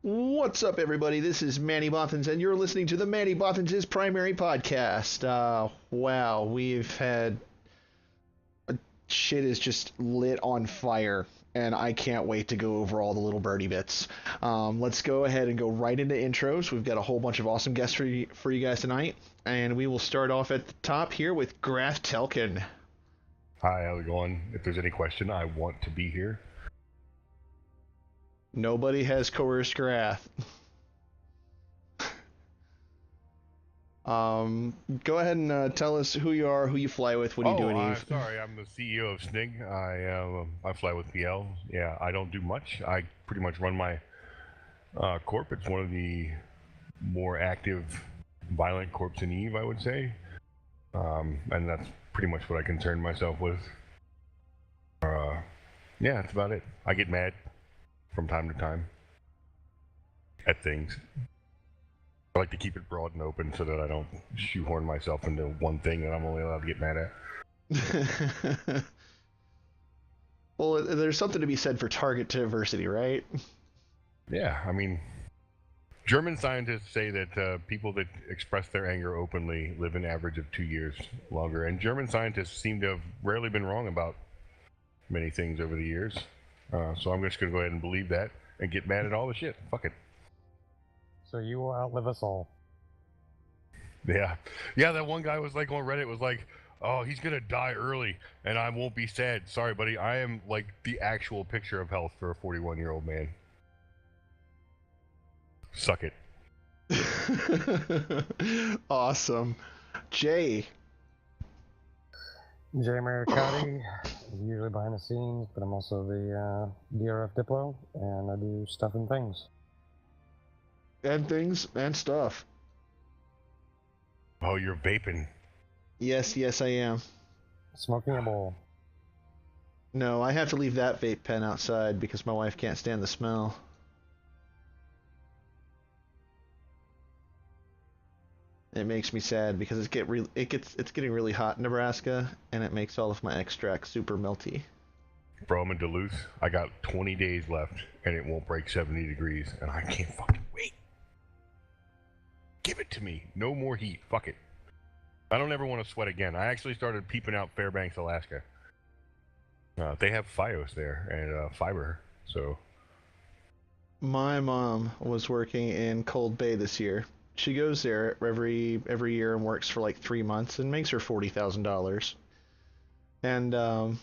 What's up, everybody? This is Manny Bothans, and you're listening to the Manny Bothans' primary podcast. Wow, we've had shit is just lit on fire, and I can't wait to go over all the little birdie bits. Let's go ahead and go right into intros. We've got a whole bunch of awesome guests for you guys tonight, and we will start off at the top here with Graf Telkin. Hi, how's it going? If there's any question, I want to be here. Nobody has coerced Graf. Go ahead and tell us who you are, who you fly with, what do you do in Eve. Sorry, I'm the CEO of Snig. I fly with PL. Yeah, I don't do much. I pretty much run my corp. It's one of the more active, violent corps in Eve, I would say. And that's pretty much what I concern myself with. Yeah, that's about it. I get mad from time to time at things. I like to keep it broad and open so that I don't shoehorn myself into one thing that I'm only allowed to get mad at. Well, there's something to be said for target diversity, right? Yeah, I mean, German scientists say that people that express their anger openly live an average of 2 years longer, and German scientists seem to have rarely been wrong about many things over the years. So I'm just going to go ahead and believe that and get mad at all the shit. Fuck it. So you will outlive us all. Yeah, that one guy was like on Reddit was like, oh, he's going to die early and I won't be sad. Sorry, buddy. I am like the actual picture of health for a 41-year-old man. Suck it. Awesome. Jay. Jay Maricotti, usually behind the scenes, but I'm also the DRF Diplo, and I do stuff and things. And things and stuff. Oh, you're vaping. Yes, I am. Smoking a bowl. No, I have to leave that vape pen outside because my wife can't stand the smell. It makes me sad because it's getting really hot in Nebraska, and it makes all of my extracts super melty. Bro, I'm in Duluth. I got 20 days left, and it won't break 70 degrees, and I can't fucking wait. Give it to me. No more heat. Fuck it. I don't ever want to sweat again. I actually started peeping out Fairbanks, Alaska. They have FiOS there and fiber, so. My mom was working in Cold Bay this year. She goes there every year and works for like 3 months and makes her $40,000. And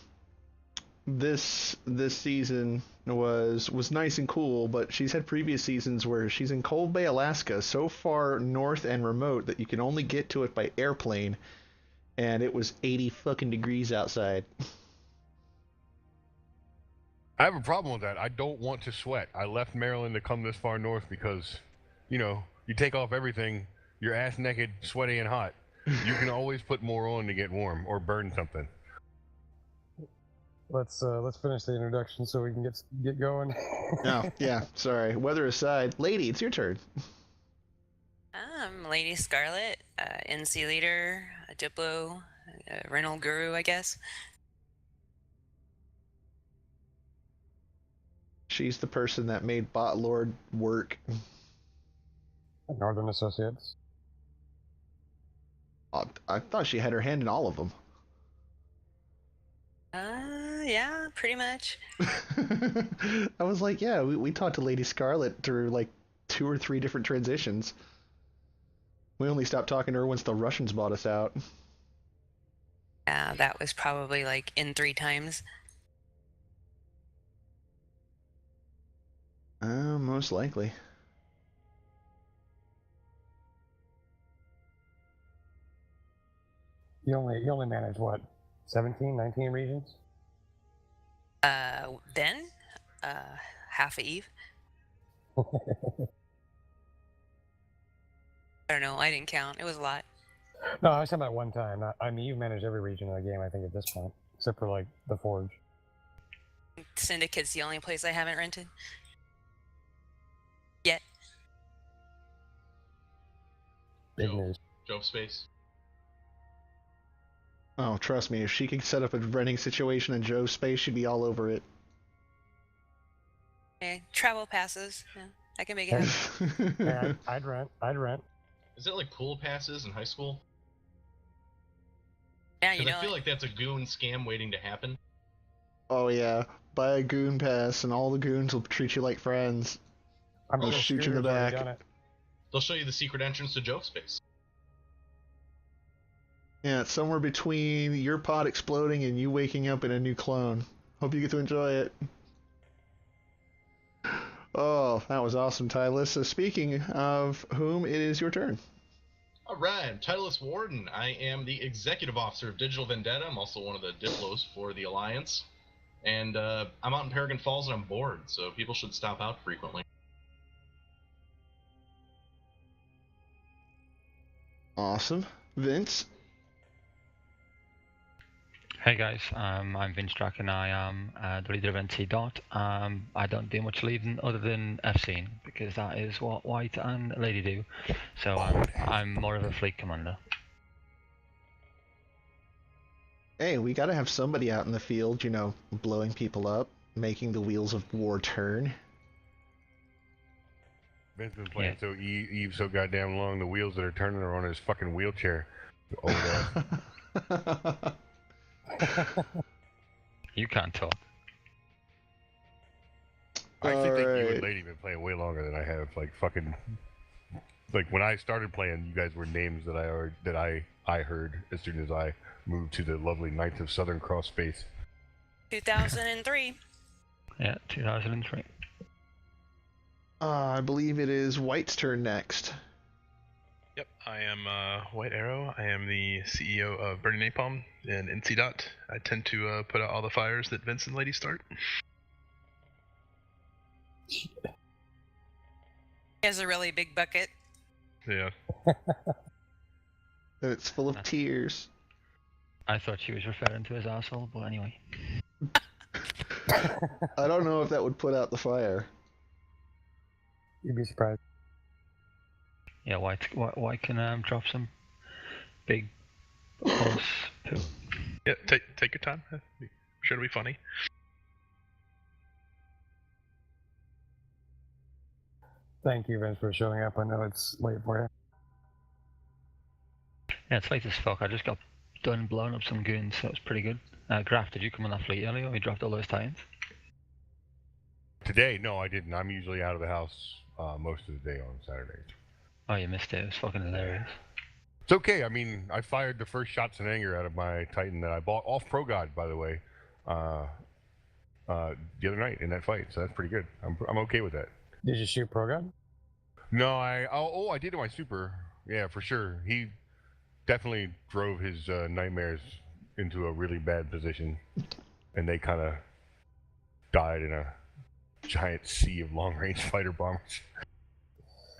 this season was nice and cool, but she's had previous seasons where she's in Cold Bay, Alaska, so far north and remote that you can only get to it by airplane, and it was 80 fucking degrees outside. I have a problem with that. I don't want to sweat. I left Maryland to come this far north because, you know, you take off everything, you're ass naked, sweaty, and hot. You can always put more on to get warm or burn something. Let's finish the introduction so we can get going. Oh, yeah, sorry. Weather aside, lady, it's your turn. I'm Lady Scarlet, NC leader, a Diplo, a rental guru, I guess. She's the person that made Bot Lord work. Northern Associates. I thought she had her hand in all of them. Yeah, pretty much. I was like, yeah, we talked to Lady Scarlet through like 2 or 3 different transitions. We only stopped talking to her once the Russians bought us out. Yeah, that was probably like in 3 times. Most likely. You only manage what? 17, 19 regions? Then, half of Eve. I don't know, I didn't count. It was a lot. No, I was talking about one time. I mean, you've managed every region of the game, I think, at this point, except for like the Forge. Syndicate's the only place I haven't rented. Yet. Big news. Joe Space. Oh, trust me, if she could set up a renting situation in Joe's space, she'd be all over it. Okay, travel passes. Yeah. I can make it happen. Yeah, I'd rent. Is it like pool passes in high school? Yeah, you Because know I feel it. like that's a goon scam waiting to happen. Oh yeah, buy a goon pass, and all the goons will treat you like friends. I'm They'll sure shoot you in the Scooter's already back. done it. They'll show you the secret entrance to Joke Space. Yeah, it's somewhere between your pod exploding and you waking up in a new clone. Hope you get to enjoy it. Oh, that was awesome, Tylus. So speaking of whom, it is your turn. Alright, I'm Titleist Warden. I am the executive officer of Digital Vendetta. I'm also one of the Diplos for the Alliance. And I'm out in Paragon Falls and I'm bored, so people should stop out frequently. Awesome. Vince? Hey guys, I'm Vince Drack and I am the leader of NC Dot. I don't do much leading other than FCing because that is what White and Lady do. So I'm more of a fleet commander. Hey, we gotta have somebody out in the field, you know, blowing people up, making the wheels of war turn. Vince been playing Eve so goddamn long, the wheels that are turning are on his fucking wheelchair. Old ass. You can't talk. I actually think you and Alright. Lady been playing way longer than I have. Like fucking, like when I started playing, you guys were names that I heard as soon as I moved to the lovely Knights of Southern Cross Space. 2003. Yeah, 2003. I believe it is White's turn next. Yep, I am White Arrow. I am the CEO of Burning Napalm in NC Dot. I tend to put out all the fires that Vince and Lady start. He has a really big bucket. Yeah. And it's full of tears. I thought she was referring to his asshole, but anyway. I don't know if that would put out the fire. You'd be surprised. Yeah, White can drop some big horse poo. Yeah, take your time. Sure to be funny. Thank you, Vince, for showing up. I know it's late for you. Yeah, it's late as fuck. I just got done blowing up some goons, so it's pretty good. Graf, did you come on that fleet earlier? We dropped all those Titans. Today, no, I didn't. I'm usually out of the house most of the day on Saturdays. Oh, you missed it. It was fucking hilarious. It's okay. I mean, I fired the first shots in anger out of my Titan that I bought off Pro God, by the way, the other night in that fight. So that's pretty good. I'm okay with that. Did you shoot Pro Gun? No, I did in my super. Yeah, for sure. He definitely drove his nightmares into a really bad position, and they kind of died in a giant sea of long-range fighter bombers.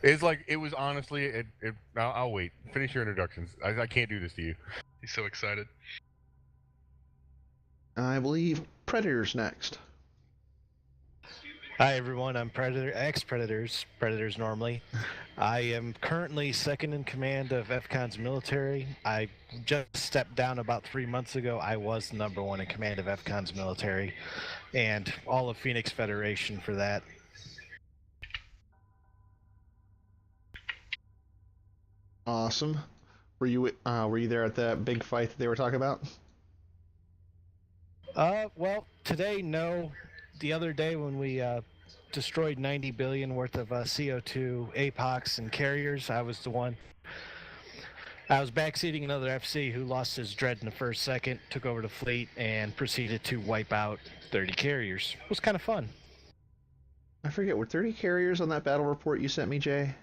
It's like, it was honestly, I'll wait. Finish your introductions. I can't do this to you. He's so excited. I believe Predator's next. Hi everyone, I'm Predator, Predators normally. I am currently second in command of FCON's military. I just stepped down about 3 months ago. I was number one in command of FCON's military, and all of Phoenix Federation for that. Awesome. Were you there at that big fight that they were talking about? Well, today, no. The other day when we destroyed 90 billion worth of CO2, APOX, and carriers, I was the one. I was backseating another FC who lost his dread in the first second, took over the fleet, and proceeded to wipe out 30 carriers. It was kind of fun. I forget, were 30 carriers on that battle report you sent me, Jay?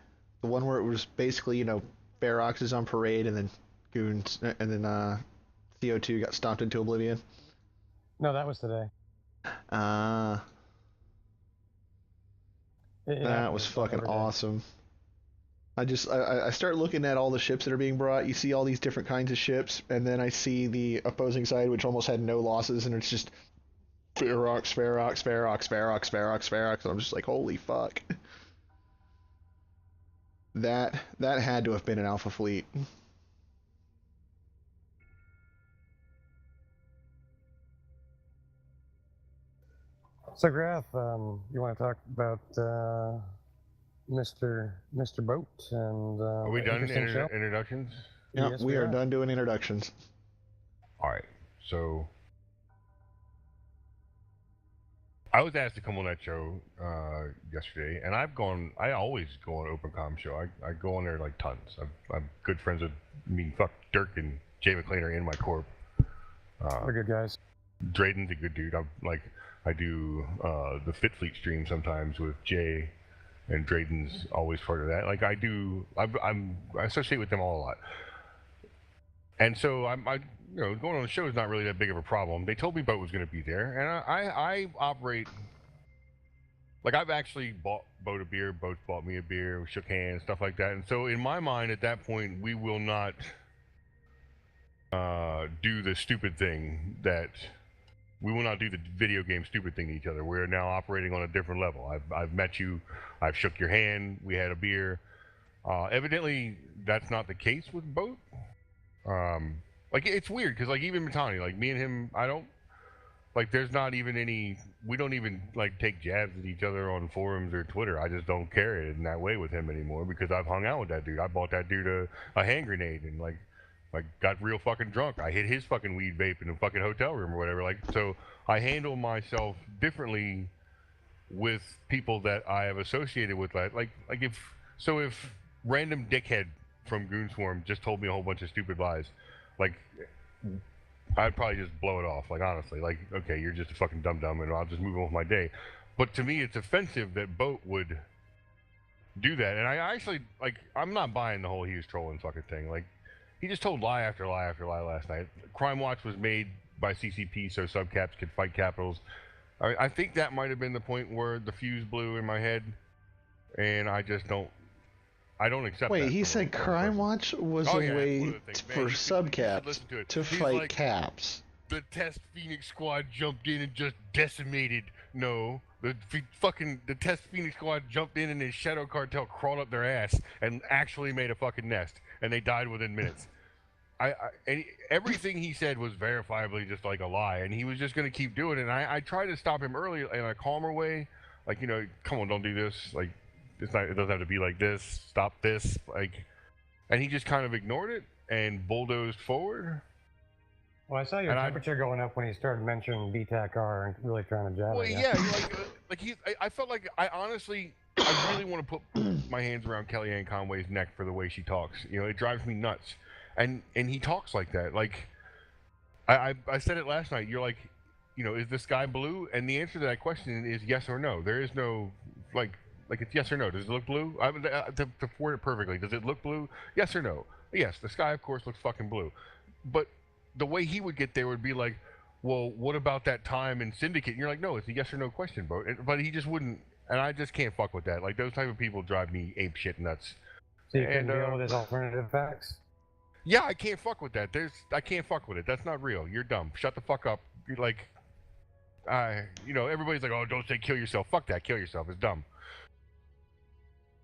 The one where it was basically, you know, Ferox is on parade and then goons, and then CO2 got stomped into oblivion. No, that was today. That was fucking awesome. I start looking at all the ships that are being brought. You see all these different kinds of ships, and then I see the opposing side, which almost had no losses, and it's just Ferox, Ferox, Ferox, Ferox, Ferox, Ferox, and I'm just like, holy fuck. That had to have been an Alpha fleet. So, Graf, you want to talk about Mr. Boat, and Are we done interesting show. introductions? Yep, Yes, we are done doing introductions. All right. So I was asked to come on that show yesterday, and I always go on Open Com show. I go on there like tons. I'm good friends with, fuck, Dirk and Jay McClain are in my corp. We're good guys. Drayden's a good dude. I do the Fit Fleet stream sometimes with Jay, and Drayden's always part of that. Like I associate with them all a lot. And so going on the show is not really that big of a problem. They told me Boat was going to be there, and I operate like I've actually bought Boat a beer. Boat's bought me a beer. We shook hands, stuff like that. And so in my mind, at that point, we will not do the stupid thing that we will not do the video game stupid thing to each other. We're now operating on a different level. I've met you. I've shook your hand. We had a beer. Evidently, that's not the case with Boat. Like it's weird because like even Matani, like me and him, I don't like. There's not even any. We don't even like take jabs at each other on forums or Twitter. I just don't carry it in that way with him anymore because I've hung out with that dude. I bought that dude a hand grenade and like got real fucking drunk. I hit his fucking weed vape in a fucking hotel room or whatever. Like so, I handle myself differently with people that I have associated with. Like if random dickhead from Goonswarm just told me a whole bunch of stupid lies, like I'd probably just blow it off. Like honestly, like okay, you're just a fucking dum-dum, and I'll just move on with my day. But to me, it's offensive that Boat would do that, and I actually like. I'm not buying the whole he was trolling fucking thing. Like he just told lie after lie after lie last night. Crime Watch was made by CCP so subcaps could fight capitals. I think that might have been the point where the fuse blew in my head, and I just don't. I don't accept that. Wait, he said Crime Watch was a way for subcaps to fight like, caps. The Test Phoenix Squad jumped in and just decimated. No, the Test Phoenix Squad jumped in and the Shadow Cartel crawled up their ass and actually made a fucking nest, and they died within minutes. And everything he said was verifiably just like a lie, and he was just going to keep doing it. And I tried to stop him early in a calmer way, like come on, don't do this. Like it doesn't have to be like this. Stop this. Like, and he just kind of ignored it and bulldozed forward. Well, I saw your temperature going up when he started mentioning BTAC-R and really trying to jab. Well, yeah, I felt like I really want to put my hands around Kellyanne Conway's neck for the way she talks. It drives me nuts. And he talks like that. Like I said it last night. You're like, is the sky blue? And the answer to that question is yes or no. There is no like it's yes or no. Does it look blue? To word it perfectly, does it look blue? Yes or no? Yes, the sky of course looks fucking blue. But the way he would get there would be like, well, what about that time in Syndicate? And you're like, no, it's a yes or no question, bro. But he just wouldn't, and I just can't fuck with that. Like those type of people drive me ape shit nuts. So you can deal with his alternative facts. Yeah, I can't fuck with that. I can't fuck with it. That's not real. You're dumb. Shut the fuck up. You're like, everybody's like, oh, don't say kill yourself. Fuck that. Kill yourself. It's dumb.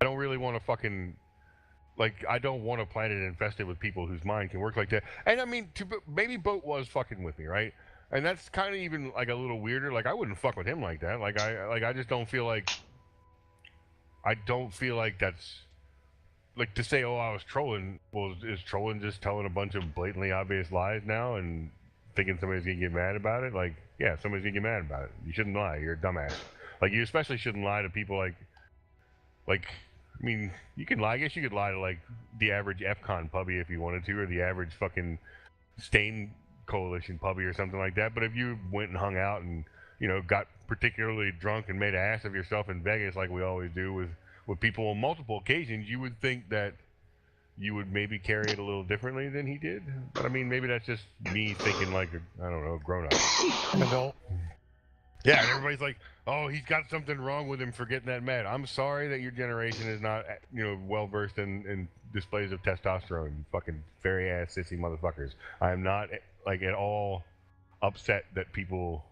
I don't really want to fucking, I don't want a planet infested with people whose mind can work like that. And I mean, maybe Boat was fucking with me, right? And that's kind of even like a little weirder. Like I wouldn't fuck with him like that. I just don't feel like. I don't feel like that's. Like to say, oh, I was trolling. Well, is trolling just telling a bunch of blatantly obvious lies now and thinking somebody's gonna get mad about it? Like, yeah, somebody's gonna get mad about it. You shouldn't lie. You're a dumbass. Like, you especially shouldn't lie to people like, I mean, you can lie. I guess you could lie to like the average FCon puppy if you wanted to, or the average fucking Stain Coalition puppy or something like that. But if you went and hung out and got particularly drunk and made an ass of yourself in Vegas, like we always do with people on multiple occasions, you would think that you would maybe carry it a little differently than he did. But I mean, maybe that's just me thinking like a grown-up. An adult. Yeah, and everybody's like, oh, he's got something wrong with him for getting that mad. I'm sorry that your generation is not, well-versed in displays of testosterone, you fucking fairy-ass sissy motherfuckers. I am not, at all upset that people,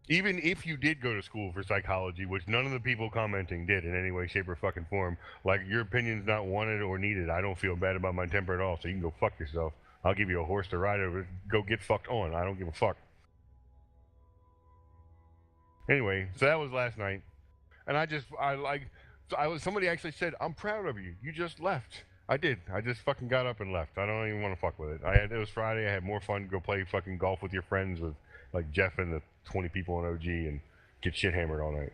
even if you did go to school for psychology, which none of the people commenting did in any way, shape, or fucking form, your opinion's not wanted or needed. I don't feel bad about my temper at all, so you can go fuck yourself. I'll give you a horse to ride over. Go get fucked on. I don't give a fuck. Anyway, so that was last night. And Somebody actually said, "I'm proud of you. You just left." I did. I just fucking got up and left. I don't even want to fuck with it. It was Friday. I had more fun to go play fucking golf with your friends with like Jeff and the 20 people in OG and get shit hammered all night.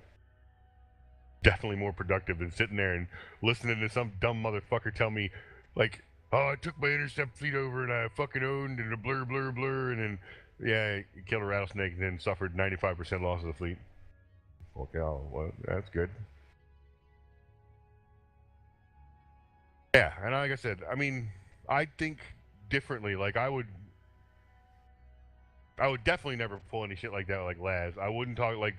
Definitely more productive than sitting there and listening to some dumb motherfucker tell me, like, "Oh, I took my intercept fleet over and I fucking owned and a blur, blur, blur," and then, yeah, he killed a rattlesnake and then suffered 95% loss of the fleet. Okay, well, that's good. Yeah, and like I said, I mean, I think differently. Like, I would definitely never pull any shit like that like Laz. I wouldn't talk like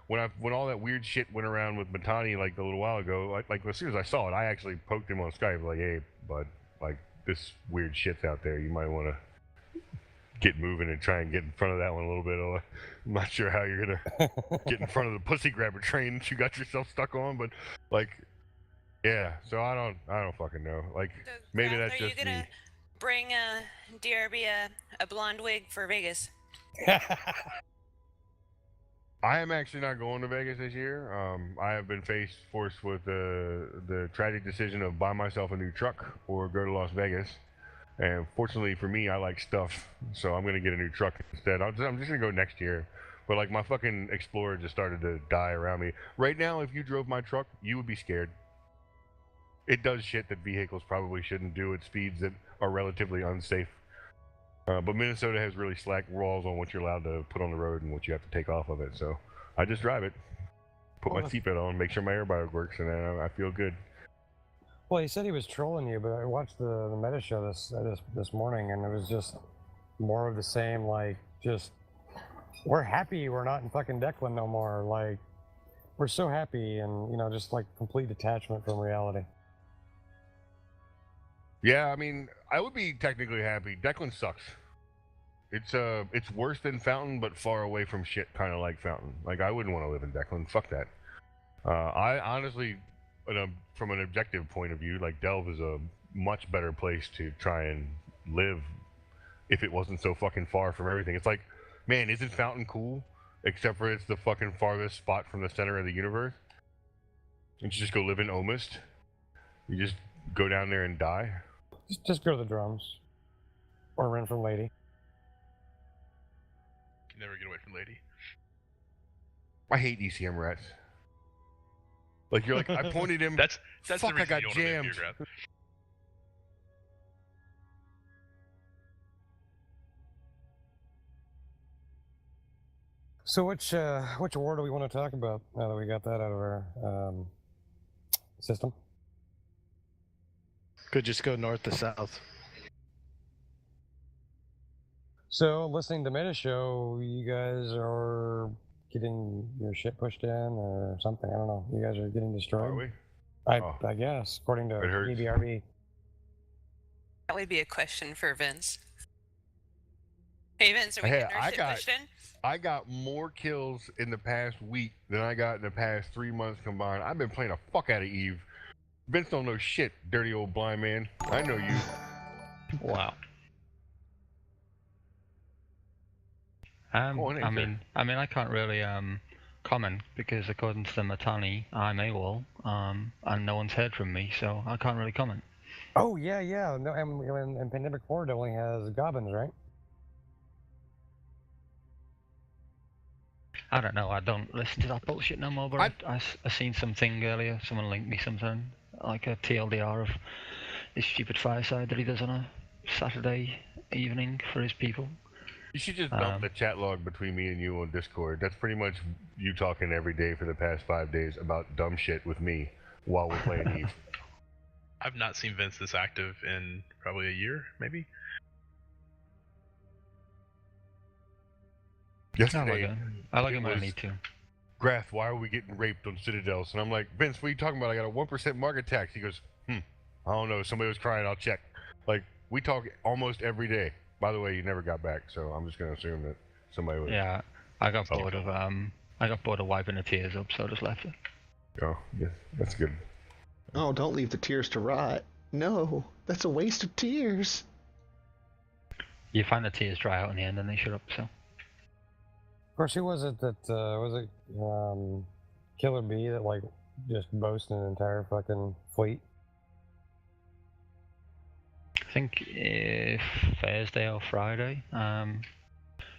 when all that weird shit went around with Matani like a little while ago. Like as soon as I saw it, I actually poked him on Skype like, "Hey, bud, like this weird shit's out there. You might want to get moving and try and get in front of that one a little bit." I'm not sure how you're gonna get in front of the pussy grabber train that you got yourself stuck on, but like, yeah. So I don't fucking know. Like, So, maybe Graf, that's are you just gonna me. bring DRB a blonde wig for Vegas? I am actually not going to Vegas this year. I have been forced with the tragic decision of buy myself a new truck or go to Las Vegas. And fortunately for me, I like stuff, so I'm gonna get a new truck instead. I'm just gonna go next year. But like my fucking Explorer just started to die around me. Right now, if you drove my truck, you would be scared. It does shit that vehicles probably shouldn't do at speeds that are relatively unsafe. But Minnesota has really slack rules on what you're allowed to put on the road and what you have to take off of it. So I just drive it, put my seatbelt on, make sure my airbag works, and then I feel good. Well, he said he was trolling you, but I watched the Meta show this morning, and it was just more of the same. Like, just we're happy we're not in fucking Declan no more. Like, we're so happy, and just like complete detachment from reality. Yeah, I mean, I would be technically happy. Declan sucks. It's worse than Fountain, but far away from shit, kind of like Fountain. Like, I wouldn't want to live in Declan. Fuck that. I honestly, from an objective point of view, like Delve is a much better place to try and live if it wasn't so fucking far from everything. It's like, man, isn't Fountain cool? Except for it's the fucking farthest spot from the center of the universe. And you just go live in Omist. You just go down there and die. Just go to the drums, or rent from Lady. Can never get away from Lady. I hate ECM rats. Like, you're like, I pointed him. That's fuck, the reason I got you don't wanna be a jammed. beer grab. So which award do we want to talk about now that we got that out of our system? Could just go north to south. So listening to Meta Show, you guys are getting your shit pushed in or something. I don't know. You guys are getting destroyed. Are we? I guess, according to It hurts. EBRB. That would be a question for Vince. Hey, Vince, are we getting our shit pushed in? I got more kills in the past week than I got in the past 3 months combined. I've been playing the fuck out of Eve. Vince don't know shit, dirty old blind man. I know you. Wow. Go on in, I mean, I can't really comment because according to the Matani, I'm AWOL, and no one's heard from me, so I can't really comment. Oh yeah. No, and Pandemic Horde only has goblins, right? I don't know. I don't listen to that bullshit no more. But I seen something earlier. Someone linked me something like a TLDR of this stupid fireside that he does on a Saturday evening for his people. You should just dump the chat log between me and you on Discord. That's pretty much you talking every day for the past 5 days about dumb shit with me while we're playing Eve. I've not seen Vince this active in probably a year, maybe. Yesterday, I like him when I need to. Graf, why are we getting raped on Citadels? And I'm like, Vince, what are you talking about? I got a 1% market tax. He goes, I don't know. Somebody was crying. I'll check. Like, we talk almost every day. By the way, you never got back, so I'm just gonna assume that somebody was. Yeah, I got bored of wiping the tears up, so I just left it. Oh, yeah, that's good. Oh, don't leave the tears to rot. No, that's a waste of tears. You find the tears dry out in the end, and they shut up. So. Of course, who was it that was it Killer B that like just boasting an entire fucking fleet. I think Thursday or Friday,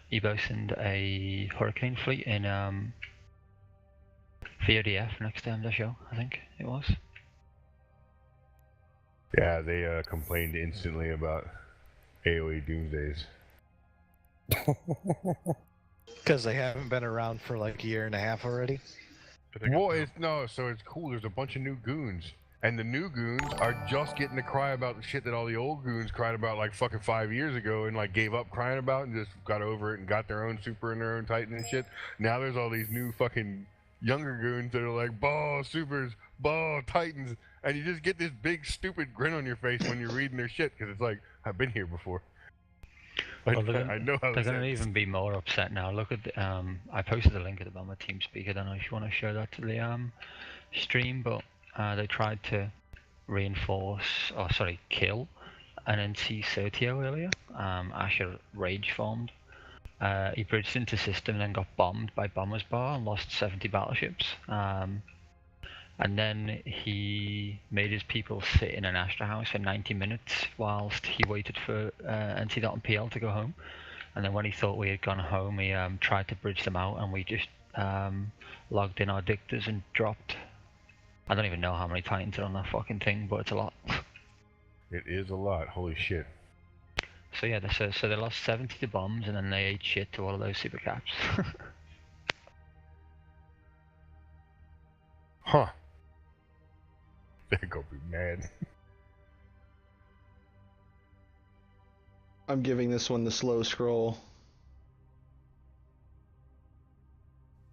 he boasted a hurricane fleet in VODF next time the show, I think it was. Yeah, they complained instantly about AoE Doomsdays. Because they haven't been around for like a year and a half already. Well, so it's cool. There's a bunch of new goons, and the new goons are just getting to cry about the shit that all the old goons cried about like fucking 5 years ago, and like gave up crying about and just got over it and got their own super and their own Titan and shit. Now there's all these new fucking younger goons that are like, "Ball supers, ball Titans," and you just get this big stupid grin on your face when you're reading their shit because it's like, I've been here before. Well, I know how they're going to even be more upset now. Look at the, I posted a link at the bottom of TeamSpeak. I don't know if you want to show that to the stream, but they tried to kill an NC Sertio earlier. Asher rage formed. He bridged into system and then got bombed by Bomber's Bar and lost 70 battleships. And then he made his people sit in an Astra house for 90 minutes whilst he waited for NC Dot and PL to go home. And then when he thought we had gone home, he tried to bridge them out, and we just logged in our dictors and dropped. I don't even know how many Titans are on that fucking thing, but it's a lot. It is a lot. Holy shit. So yeah, so they lost 70 to bombs, and then they ate shit to all of those super caps. Huh. They're gonna be mad. I'm giving this one the slow scroll.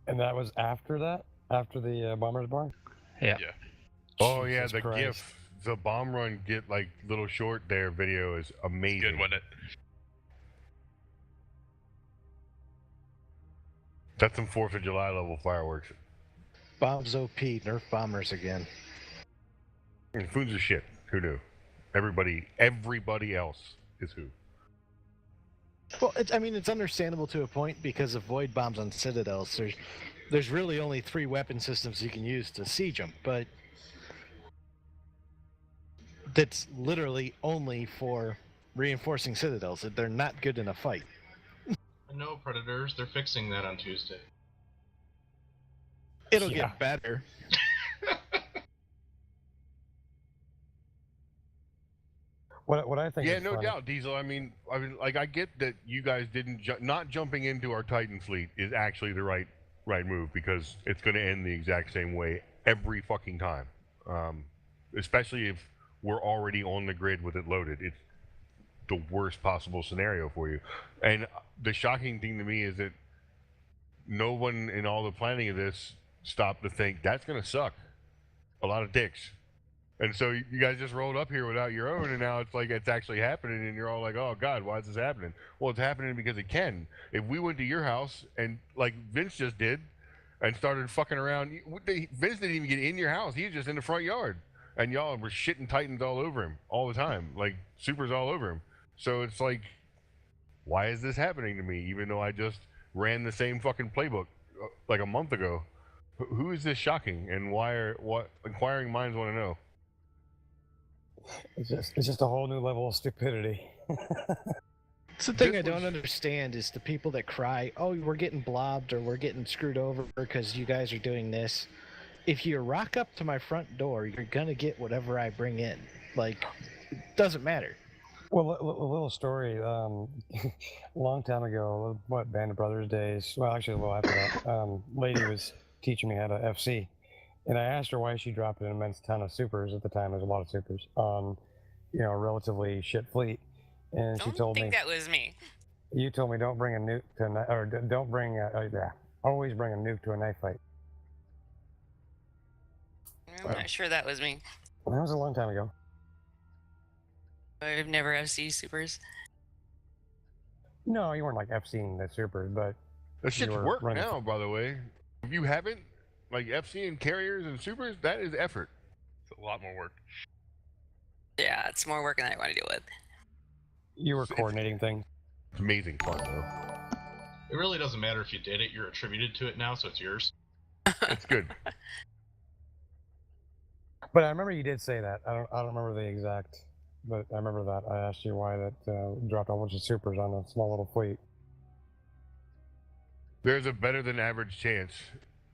And that was after that? After the Bomber's Barn? Yeah. Oh yeah, Jesus the Christ. GIF, the bomb run get like little short there video is amazing. Good, wasn't it? That's some 4th of July level fireworks. Bombs OP, Nerf bombers again. And Foon's a shit. Who knew? Everybody else is who. Well, it's understandable to a point because of void bombs on citadels. There's really only 3 weapon systems you can use to siege them, but that's literally only for reinforcing citadels. They're not good in a fight. No, Predators, they're fixing that on Tuesday. It'll get better. What I think Yeah, is no funny, doubt, Diesel. I mean, like I get that you guys didn't not jumping into our Titan fleet is actually the right move because it's going to end the exact same way every fucking time. Especially if we're already on the grid with it loaded. It's the worst possible scenario for you. And the shocking thing to me is that no one in all the planning of this stopped to think that's going to suck. A lot of dicks. And so you guys just rolled up here without your own, and now it's like it's actually happening, and you're all like, oh, God, why is this happening? Well, it's happening because it can. If we went to your house, and like Vince just did, and started fucking around, Vince didn't even get in your house. He was just in the front yard. And y'all were shitting Titans all over him all the time, like supers all over him. So it's like, why is this happening to me, even though I just ran the same fucking playbook like a month ago? Who is this shocking, and what inquiring minds want to know? it's just a whole new level of stupidity. It's the thing I don't understand is the people that cry, oh, we're getting blobbed or we're getting screwed over because you guys are doing this. If you rock up to my front door, you're going to get whatever I bring in. Like, it doesn't matter. Well, a little story. A long time ago, what, Band of Brothers days? Well, actually, a little after that, lady was teaching me how to FC. And I asked her why she dropped an immense ton of supers. At the time, there's a lot of supers on, a relatively shit fleet. And she told me. I think that was me. You told me don't bring a nuke to don't bring always bring a nuke to a knife fight. I'm not sure that was me. That was a long time ago. I've never FC supers. No, you weren't like FCing the supers, but that shit's work now, by the way. If you haven't, like FCing carriers and supers, that is effort. It's a lot more work. Yeah, it's more work than I want to deal with. You were coordinating things. It's amazing fun, though. It really doesn't matter if you did it. You're attributed to it now, so it's yours. It's good. But I remember you did say that. I don't remember the exact, but I remember that. I asked you why that dropped a bunch of supers on a small little fleet. There's a better than average chance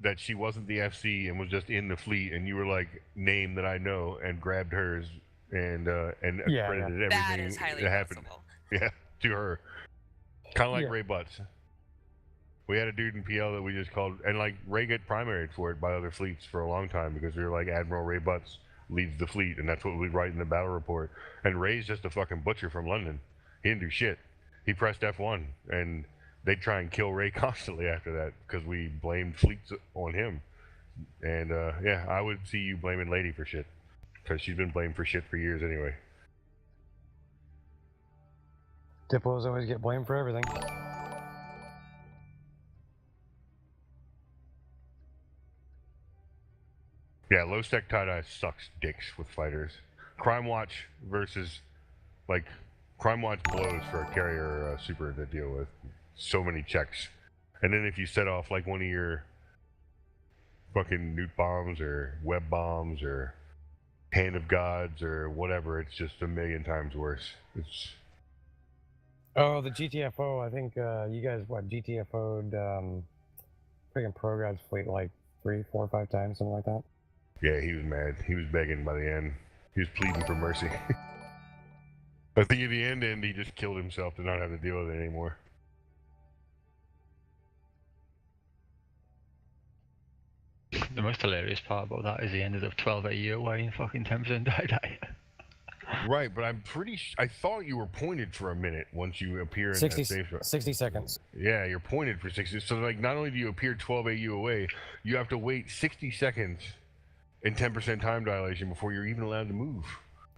that she wasn't the FC and was just in the fleet, and you were like, name that I know, and grabbed hers and accredited everything That is highly that happened. possible. Yeah, to her. Kind of like Ray Butts. We had a dude in PL that we just called, and like Ray got primaried for it by other fleets for a long time because we were like, Admiral Ray Butts leads the fleet, and that's what we'd write in the battle report. And Ray's just a fucking butcher from London. He didn't do shit. He pressed F1, and they'd try and kill Ray constantly after that because we blamed fleets on him. And yeah, I would see you blaming Lady for shit because she's been blamed for shit for years anyway. Diplos always get blamed for everything. Yeah, low spec tie-dye sucks dicks with fighters. Crime Watch versus, like, Crime Watch blows for a carrier or a super to deal with. So many checks. And then if you set off, like, one of your fucking nuke bombs or web bombs or hand of gods or whatever, it's just a million times worse. It's... Oh, the GTFO. I think you guys, GTFO'd freaking Prograd's fleet like 3, 4, 5 times, something like that. Yeah, he was mad. He was begging by the end. He was pleading for mercy. I think at the end, he just killed himself to not have to deal with it anymore. The most hilarious part about that is he ended up 12 AU away in fucking 10% die. Right, but I'm pretty I thought you were pointed for a minute once you appear in 60, that safe zone. 60 seconds. Yeah, you're pointed for 60. So, like, not only do you appear 12 AU away, you have to wait 60 seconds in 10% time dilation before you're even allowed to move.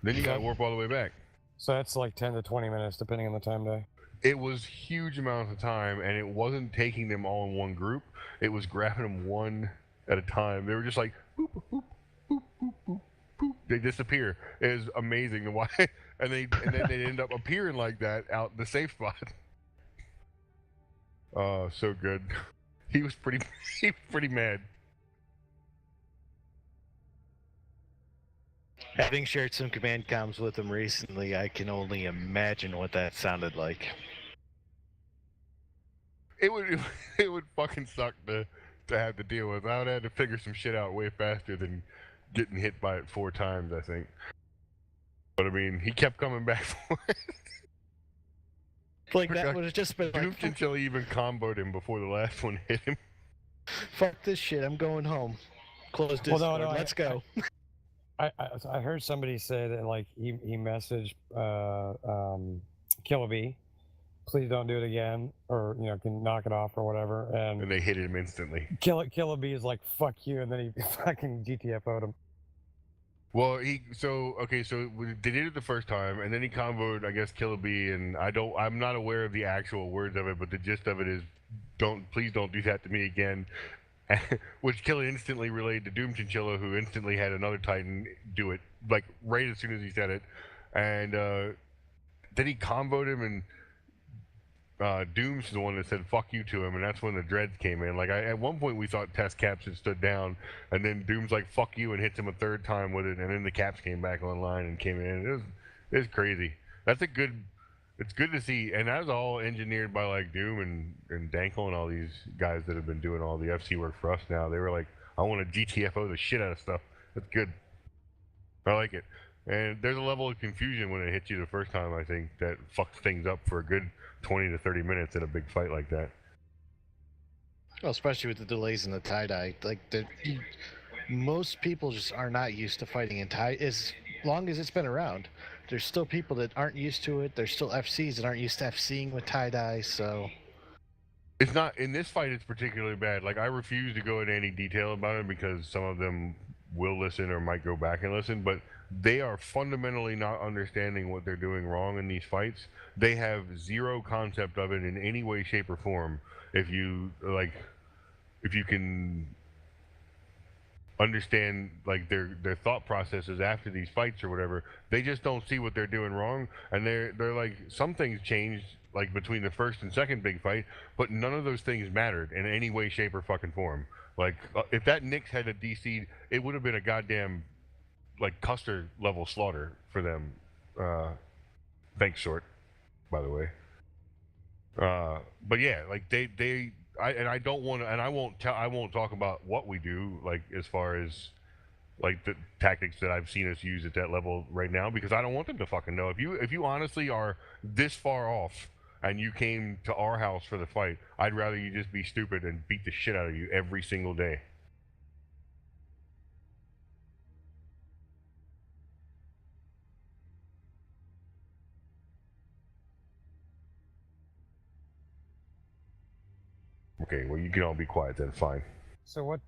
Then you gotta warp all the way back. So that's like 10 to 20 minutes, depending on the time day. It was huge amounts of time, and it wasn't taking them all in one group. It was grabbing them one at a time. They were just like, boop, boop, boop, boop, boop, boop. They disappear. It was amazing to watch. And then they end up appearing like that out in the safe spot. Oh, so good. He was pretty mad. Having shared some command comms with him recently, I can only imagine what that sounded like. It would fucking suck to have to deal with. I would have to figure some shit out way faster than getting hit by it 4 times, I think. But I mean, he kept coming back for it. Like, that would have just been like... until he even comboed him before the last one hit him. Fuck this shit, I'm going home. Close Discord, let's go. I heard somebody say that, like, he messaged Killer B, please don't do it again, or, you know, can knock it off or whatever, and they hit him instantly. Killer B is like, fuck you, and then he fucking GTFO'd him. Well, they did it the first time, and then he convoed, I guess, Killer B, and I'm not aware of the actual words of it, but the gist of it is, please don't do that to me again. Which Killer instantly relayed to Doom Chinchilla, who instantly had another Titan do it, like, right as soon as he said it. And then he comboed him, and Doom's the one that said fuck you to him, and that's when the dreads came in. Like, at one point we thought test caps had stood down, and then Doom's like fuck you and hits him a 3rd time with it, and then the caps came back online and came in. It was crazy. It's good to see, and that was all engineered by, like, Doom and Dankel and all these guys that have been doing all the FC work for us now. They were like, I want to GTFO the shit out of stuff. That's good. I like it. And there's a level of confusion when it hits you the first time, I think, that fucks things up for a good 20 to 30 minutes in a big fight like that. Well, especially with the delays in the tie-dye. Like, most people just are not used to fighting in tie. As long as it's been around, there's still people that aren't used to it. There's still FCs that aren't used to FCing with tie-dye, so... It's not... In this fight, it's particularly bad. Like, I refuse to go into any detail about it because some of them will listen or might go back and listen, but they are fundamentally not understanding what they're doing wrong in these fights. They have zero concept of it in any way, shape, or form. If you can understand, like, their thought processes after these fights or whatever, they just don't see what they're doing wrong, and they're like, some things changed, like, between the first and second big fight, but none of those things mattered in any way, shape, or fucking form. Like, if that Nyx had a DC'd, it would have been a goddamn like Custer level slaughter for them. Thanks, Short, by the way. But yeah, like I don't want to, and I won't talk about what we do, like as far as like the tactics that I've seen us use at that level right now, because I don't want them to fucking know. If you honestly are this far off and you came to our house for the fight, I'd rather you just be stupid and beat the shit out of you every single day. Okay, well you can all be quiet then. Fine. So what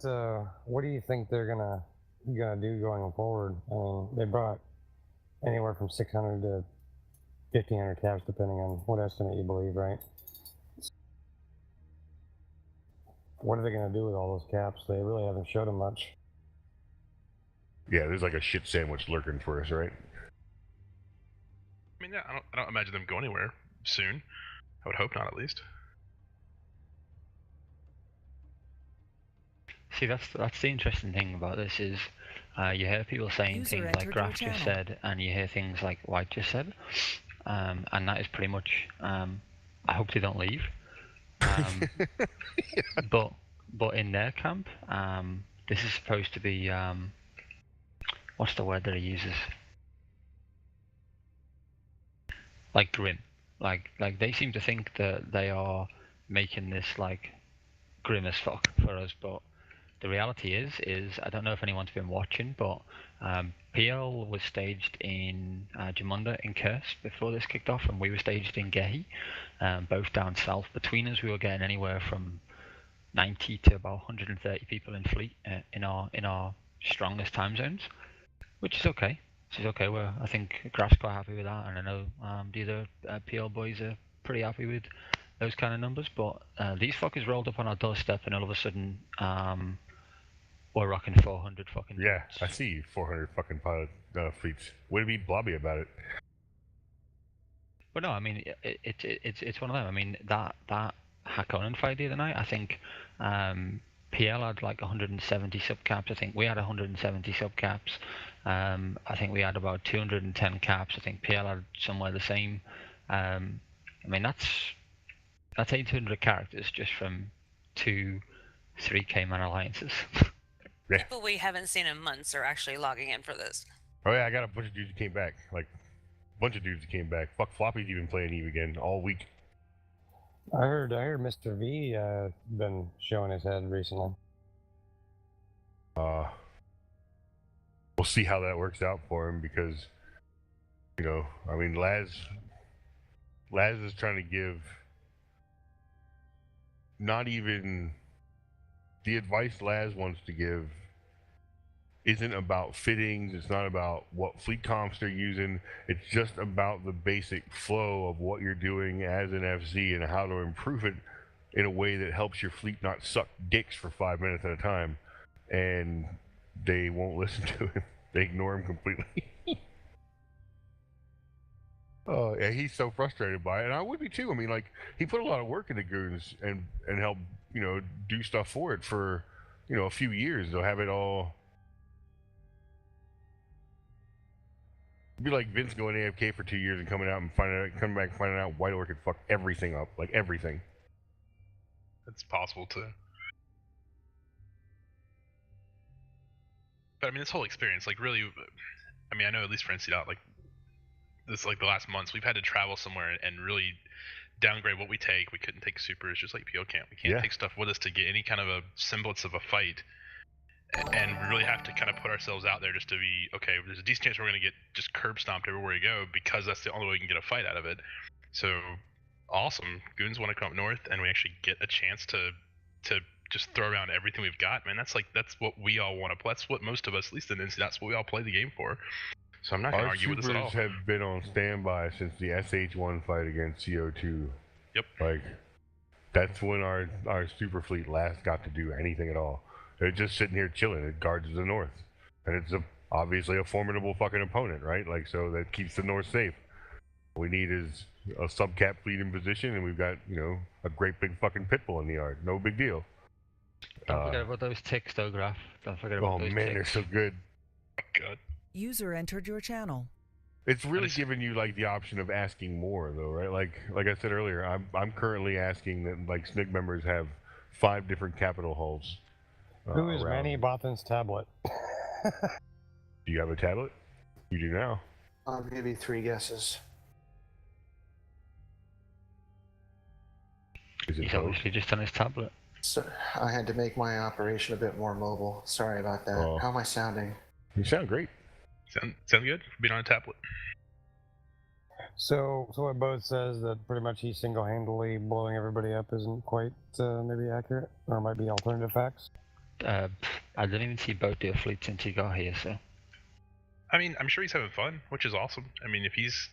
do you think they're gonna do going forward? I mean, they brought anywhere from 600 to 1,500 caps, depending on what estimate you believe, right? What are they gonna do with all those caps? They really haven't showed them much. Yeah, there's like a shit sandwich lurking for us, right? I mean, yeah, I don't imagine them going anywhere soon. I would hope not, at least. See, that's the interesting thing about this is you hear people saying User things like entered your Graf just channel. said, and you hear things like White just said, and that is pretty much. I hope they don't leave. But in their camp, this is supposed to be what's the word that he uses? Like grim. Like they seem to think that they are making this like grim as fuck for us, but the reality is I don't know if anyone's been watching, but PL was staged in Jamunda in Kursk before this kicked off, and we were staged in Gehi, both down south. Between us, we were getting anywhere from 90 to about 130 people in fleet in our strongest time zones, which is okay. Which is okay. I think Graf's quite happy with that, and I know the other PL boys are pretty happy with those kind of numbers. But these fuckers rolled up on our doorstep, and all of a sudden, we're rocking 400 fucking. Yeah, I see 400 fucking pilot fleets. Way to be blobby about it. But no, I mean it's one of them. I mean that Hakonnen fight the other night, I think PL had like 170 subcaps. I think we had 170 subcaps. I think we had about 210 caps. I think PL had somewhere the same. I mean that's 800 characters just from 3K man alliances. Yeah. People we haven't seen in months are actually logging in for this. Oh yeah, I got a bunch of dudes who came back. Like a bunch of dudes who came back. Fuck, Floppy's even playing Eve again all week. I heard Mr. V been showing his head recently. We'll see how that works out for him, because you know, I mean, Laz is trying to give not even the advice Laz wants to give isn't about fittings. It's not about what fleet comps they're using. It's just about the basic flow of what you're doing as an FC and how to improve it in a way that helps your fleet not suck dicks for 5 minutes at a time. And they won't listen to him. They ignore him completely. Oh, yeah, he's so frustrated by it, and I would be too. I mean, like, he put a lot of work into Goons and helped, you know, do stuff for it for, you know, a few years. They'll have it all. It'd be like Vince going AFK for 2 years and coming back finding out White Orc could fuck everything up, like everything. It's possible too. But I mean, this whole experience, like, really, I mean, I know at least for NC.Dot, like, this, like, the last months, we've had to travel somewhere and really downgrade what we take. We couldn't take supers, just like PO Camp. We can't take stuff with us to get any kind of a semblance of a fight. And we really have to kind of put ourselves out there just to be, okay, there's a decent chance we're going to get just curb stomped everywhere we go, because that's the only way we can get a fight out of it. So, awesome. Goons want to come up north, and we actually get a chance to just throw around everything we've got, man. That's what we all want to play. That's what most of us, at least in NC, that's what we all play the game for. So I'm not going to argue with this at all. Our supers have been on standby since the SH1 fight against CO2. Yep. Like, that's when our super fleet last got to do anything at all. They're just sitting here chilling. It guards the north, and it's obviously a formidable fucking opponent, right? Like, so that keeps the north safe. What we need is a subcap fleet in position, and we've got, you know, a great big fucking pit bull in the yard. No big deal. Don't forget about those ticks, though, Graf. Don't forget about those ticks. Oh man, they're so good. Good. User entered your channel. It's really giving you like the option of asking more, though, right? Like I said earlier, I'm currently asking that like SNCC members have 5 different capital halls. Who is around. Manny Bothans' tablet? Do you have a tablet? You do now. I'll give you 3 guesses. Is it He's both? obviously just on his tablet. So I had to make my operation a bit more mobile. Sorry about that. Oh. How am I sounding? You sound great. Sound good? Being on a tablet. So what Bo says that pretty much he's single-handedly blowing everybody up isn't quite maybe accurate, or might be alternative facts. I didn't even see Bo do a fleet since he got here, so. I mean, I'm sure he's having fun, which is awesome. I mean, if he's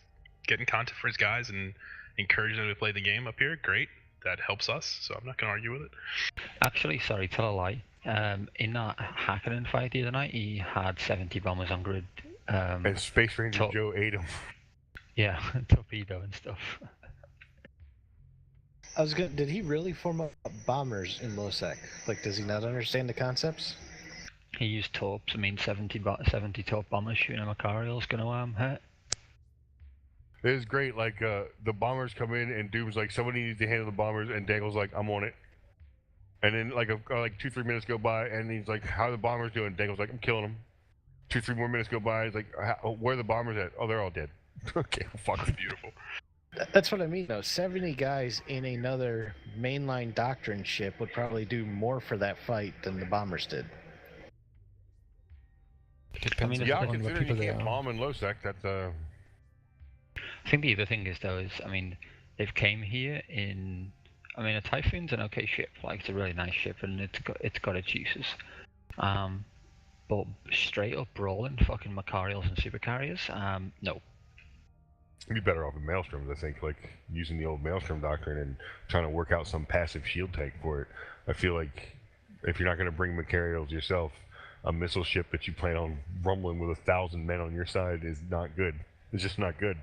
getting content for his guys and encouraging them to play the game up here, great. That helps us, so I'm not going to argue with it. Actually, sorry, tell a lie. In that Hackenen fight the other night, he had 70 bombers on grid. And Space Ranger Joe ate him. Yeah, torpedo and stuff. Did he really form up bombers in Losec? Like, does he not understand the concepts? He used torps. I mean, 70 torp bombers shooting a Macarial's gonna hurt. It is great. Like the bombers come in, and Doom's like, somebody needs to handle the bombers, and Dangle's like, I'm on it. And then like 2-3 minutes go by, and he's like, how are the bombers doing? Dangle's like, I'm killing them. 2-3 more minutes go by. He's like, where are the bombers at? Oh, they're all dead. Okay, well, fuck. Beautiful. That's what I mean, though. 70 guys in another mainline doctrine ship would probably do more for that fight than the bombers did. Depends Yeah, on what considering people you they can't are. bomb in Losec, that's I think the other thing is though is, I mean, they've came here in. I mean, a Typhoon's an okay ship. Like, it's a really nice ship, and it's got its uses. But straight up brawling fucking Macarials and supercarriers, no. you'd be better off in Maelstroms, I think, like using the old Maelstrom doctrine and trying to work out some passive shield tank for it. I feel like if you're not going to bring Macarials yourself, a missile ship that you plan on rumbling with 1,000 men on your side is not good. It's just not good.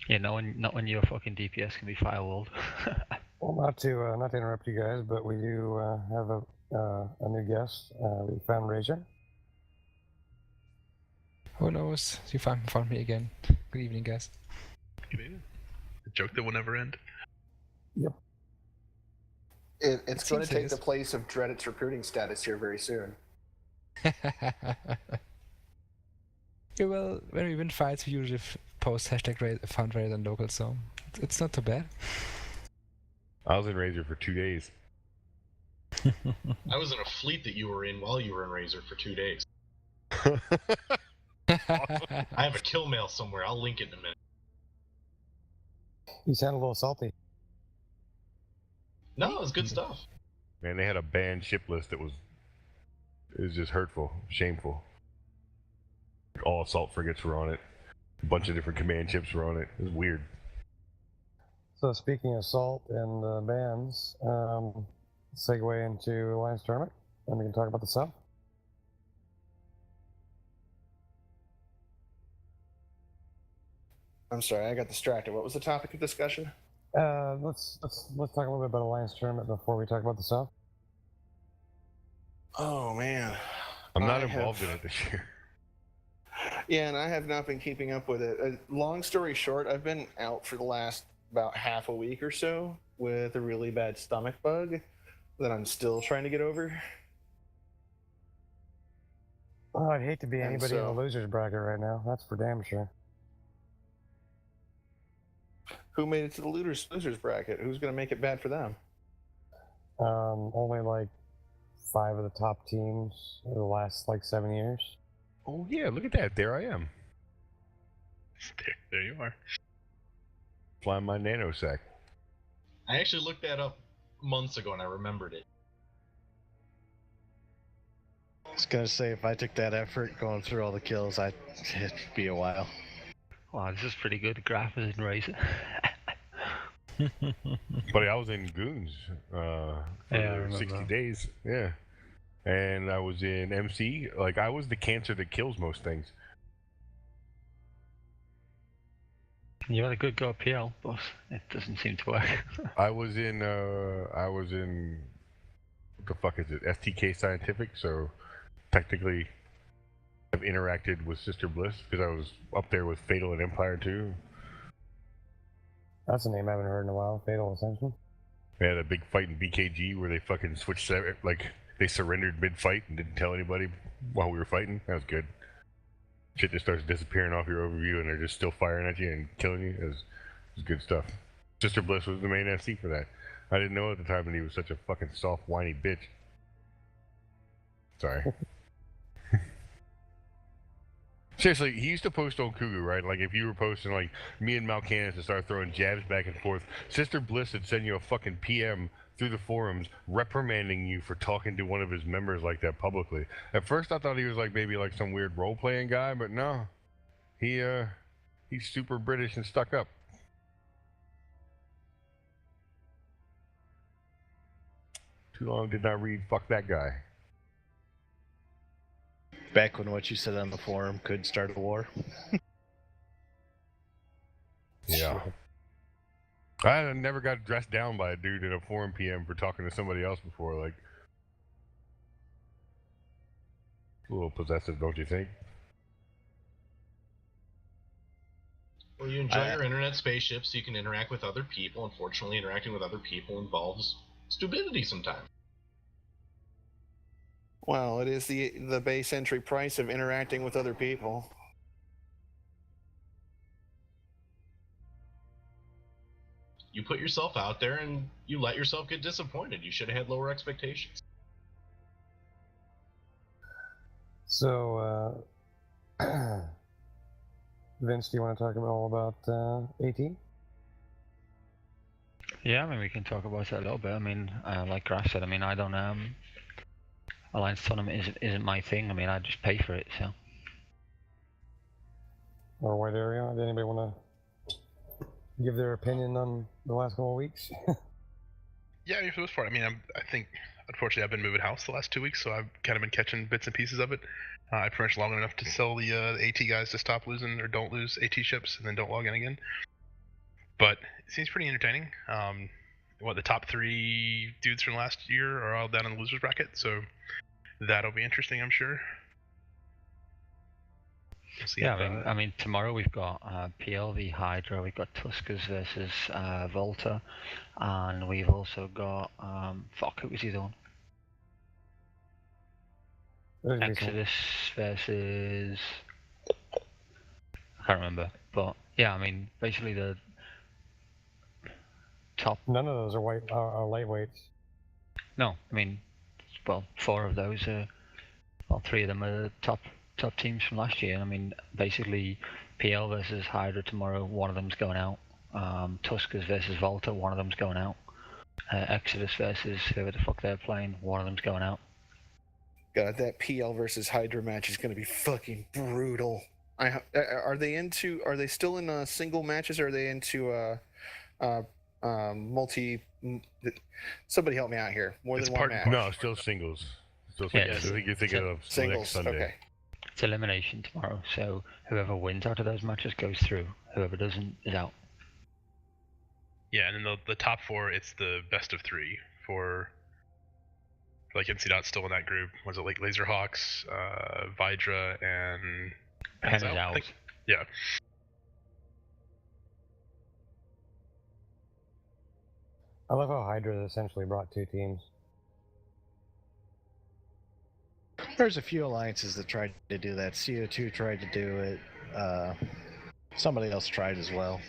Yeah, not when your fucking DPS can be firewalled. Well, not to interrupt you guys, but we do have a new guest. We found Razor. Who knows? You found me again. Good evening, guys. A joke that will never end. It's It going to seems take it the is. place of Dreadit's recruiting status here very soon. Yeah, well, when we win fights, we usually post #found rather than local, so it's not too bad. I was in Razor for 2 days. I was in a fleet that you were in while you were in Razor for 2 days. I have a kill mail somewhere. I'll link it in a minute. You sound a little salty. No, it was good stuff. Man, they had a banned ship list that was just hurtful, shameful. All assault frigates were on it. A bunch of different command ships were on it. It was weird. So speaking of salt and bands, segue into Alliance Tournament, and we can talk about the South. I'm sorry, I got distracted. What was the topic of discussion? Let's talk a little bit about Alliance Tournament before we talk about the South. Oh man, I'm not involved in it this year. Yeah, and I have not been keeping up with it. Long story short, I've been out for the last about half a week or so with a really bad stomach bug that I'm still trying to get over. Oh, I'd hate to be And anybody in so- the losers bracket right now. That's for damn sure. Who made it to the losers bracket? Who's going to make it bad for them? Only like 5 of the top teams in the last like 7 years. Oh yeah, look at that. There I am. There you are. Flying my nanosec. I actually looked that up months ago and I remembered it. I was gonna say, if I took that effort going through all the kills, it'd be a while. Wow, this is pretty good. Graph is in Razor. But I was in Goons for Yeah, I remember 60 that. days. Yeah. And I was in MC. Like, I was the cancer that kills most things. You had a good go at PL, but it doesn't seem to work. I was in what the fuck is it? STK Scientific, so technically I have interacted with Sister Bliss because I was up there with Fatal and Empire too. That's a name I haven't heard in a while. Fatal Ascension. They had a big fight in BKG where they fucking switched, like, they surrendered mid-fight and didn't tell anybody while we were fighting. That was good. Shit just starts disappearing off your overview and they're just still firing at you and killing you. It was good stuff. Sister Bliss was the main FC for that. I didn't know at the time that he was such a fucking soft, whiny bitch. Sorry. Seriously, he used to post on Kugu, right? Like, if you were posting, like, me and Malcanis to start throwing jabs back and forth, Sister Bliss would send you a fucking PM through the forums reprimanding you for talking to one of his members like that publicly. At first, I thought he was, like, maybe, like, some weird role-playing guy, but no. He's super British and stuck up. Too long did not read fuck that guy. Back when what you said on the forum could start a war. Yeah. I never got dressed down by a dude in a forum PM for talking to somebody else before. Like, a little possessive, don't you think? Well, you enjoy your internet spaceship so you can interact with other people. Unfortunately, interacting with other people involves stupidity sometimes. Well, it is the base entry price of interacting with other people. You put yourself out there and you let yourself get disappointed. You should have had lower expectations. So, Vince, do you want to talk all about 18? Yeah, I mean, we can talk about it a little bit. I mean, like Grass said, I mean, I don't Alliance Tournament isn't my thing. I mean, I just pay for it, so. Or white area? Does anybody want to give their opinion on the last couple of weeks? Yeah, I mean, for the most part, I mean, I think, unfortunately, I've been moving house the last 2 weeks, so I've kind of been catching bits and pieces of it. I pretty much long enough to sell the AT guys to stop losing or don't lose AT ships and then don't log in again. But it seems pretty entertaining. The top 3 dudes from last year are all down in the losers bracket, so that'll be interesting, I'm sure. Yeah, I mean, tomorrow we've got PLV Hydra, we've got Tuskers versus Volta, and we've also got who was the other one? Exodus versus I can't remember, but yeah, I mean, basically the top. None of those are lightweights. No, I mean, well, 4 of those are, well, 3 of them are the top teams from last year. I mean, basically, PL versus Hydra tomorrow, one of them's going out. Tuskers versus Volta, one of them's going out. Exodus versus whoever the fuck they're playing, one of them's going out. God, that PL versus Hydra match is going to be fucking brutal. Are they still in single matches, or are they into multi? Somebody help me out here. More than one match. No, still singles. Still singles. Yeah, I think you're thinking of singles. Next Sunday. Okay. It's elimination tomorrow, so whoever wins out of those matches goes through. Whoever doesn't is out. Yeah, and then the top 4, it's the best of 3 for like NC Dot's still in that group. Was it like Laserhawks, Vidra, and Owls? Yeah. I love how Hydra essentially brought 2 teams. There's a few alliances that tried to do that. CO2 tried to do it. Somebody else tried as well.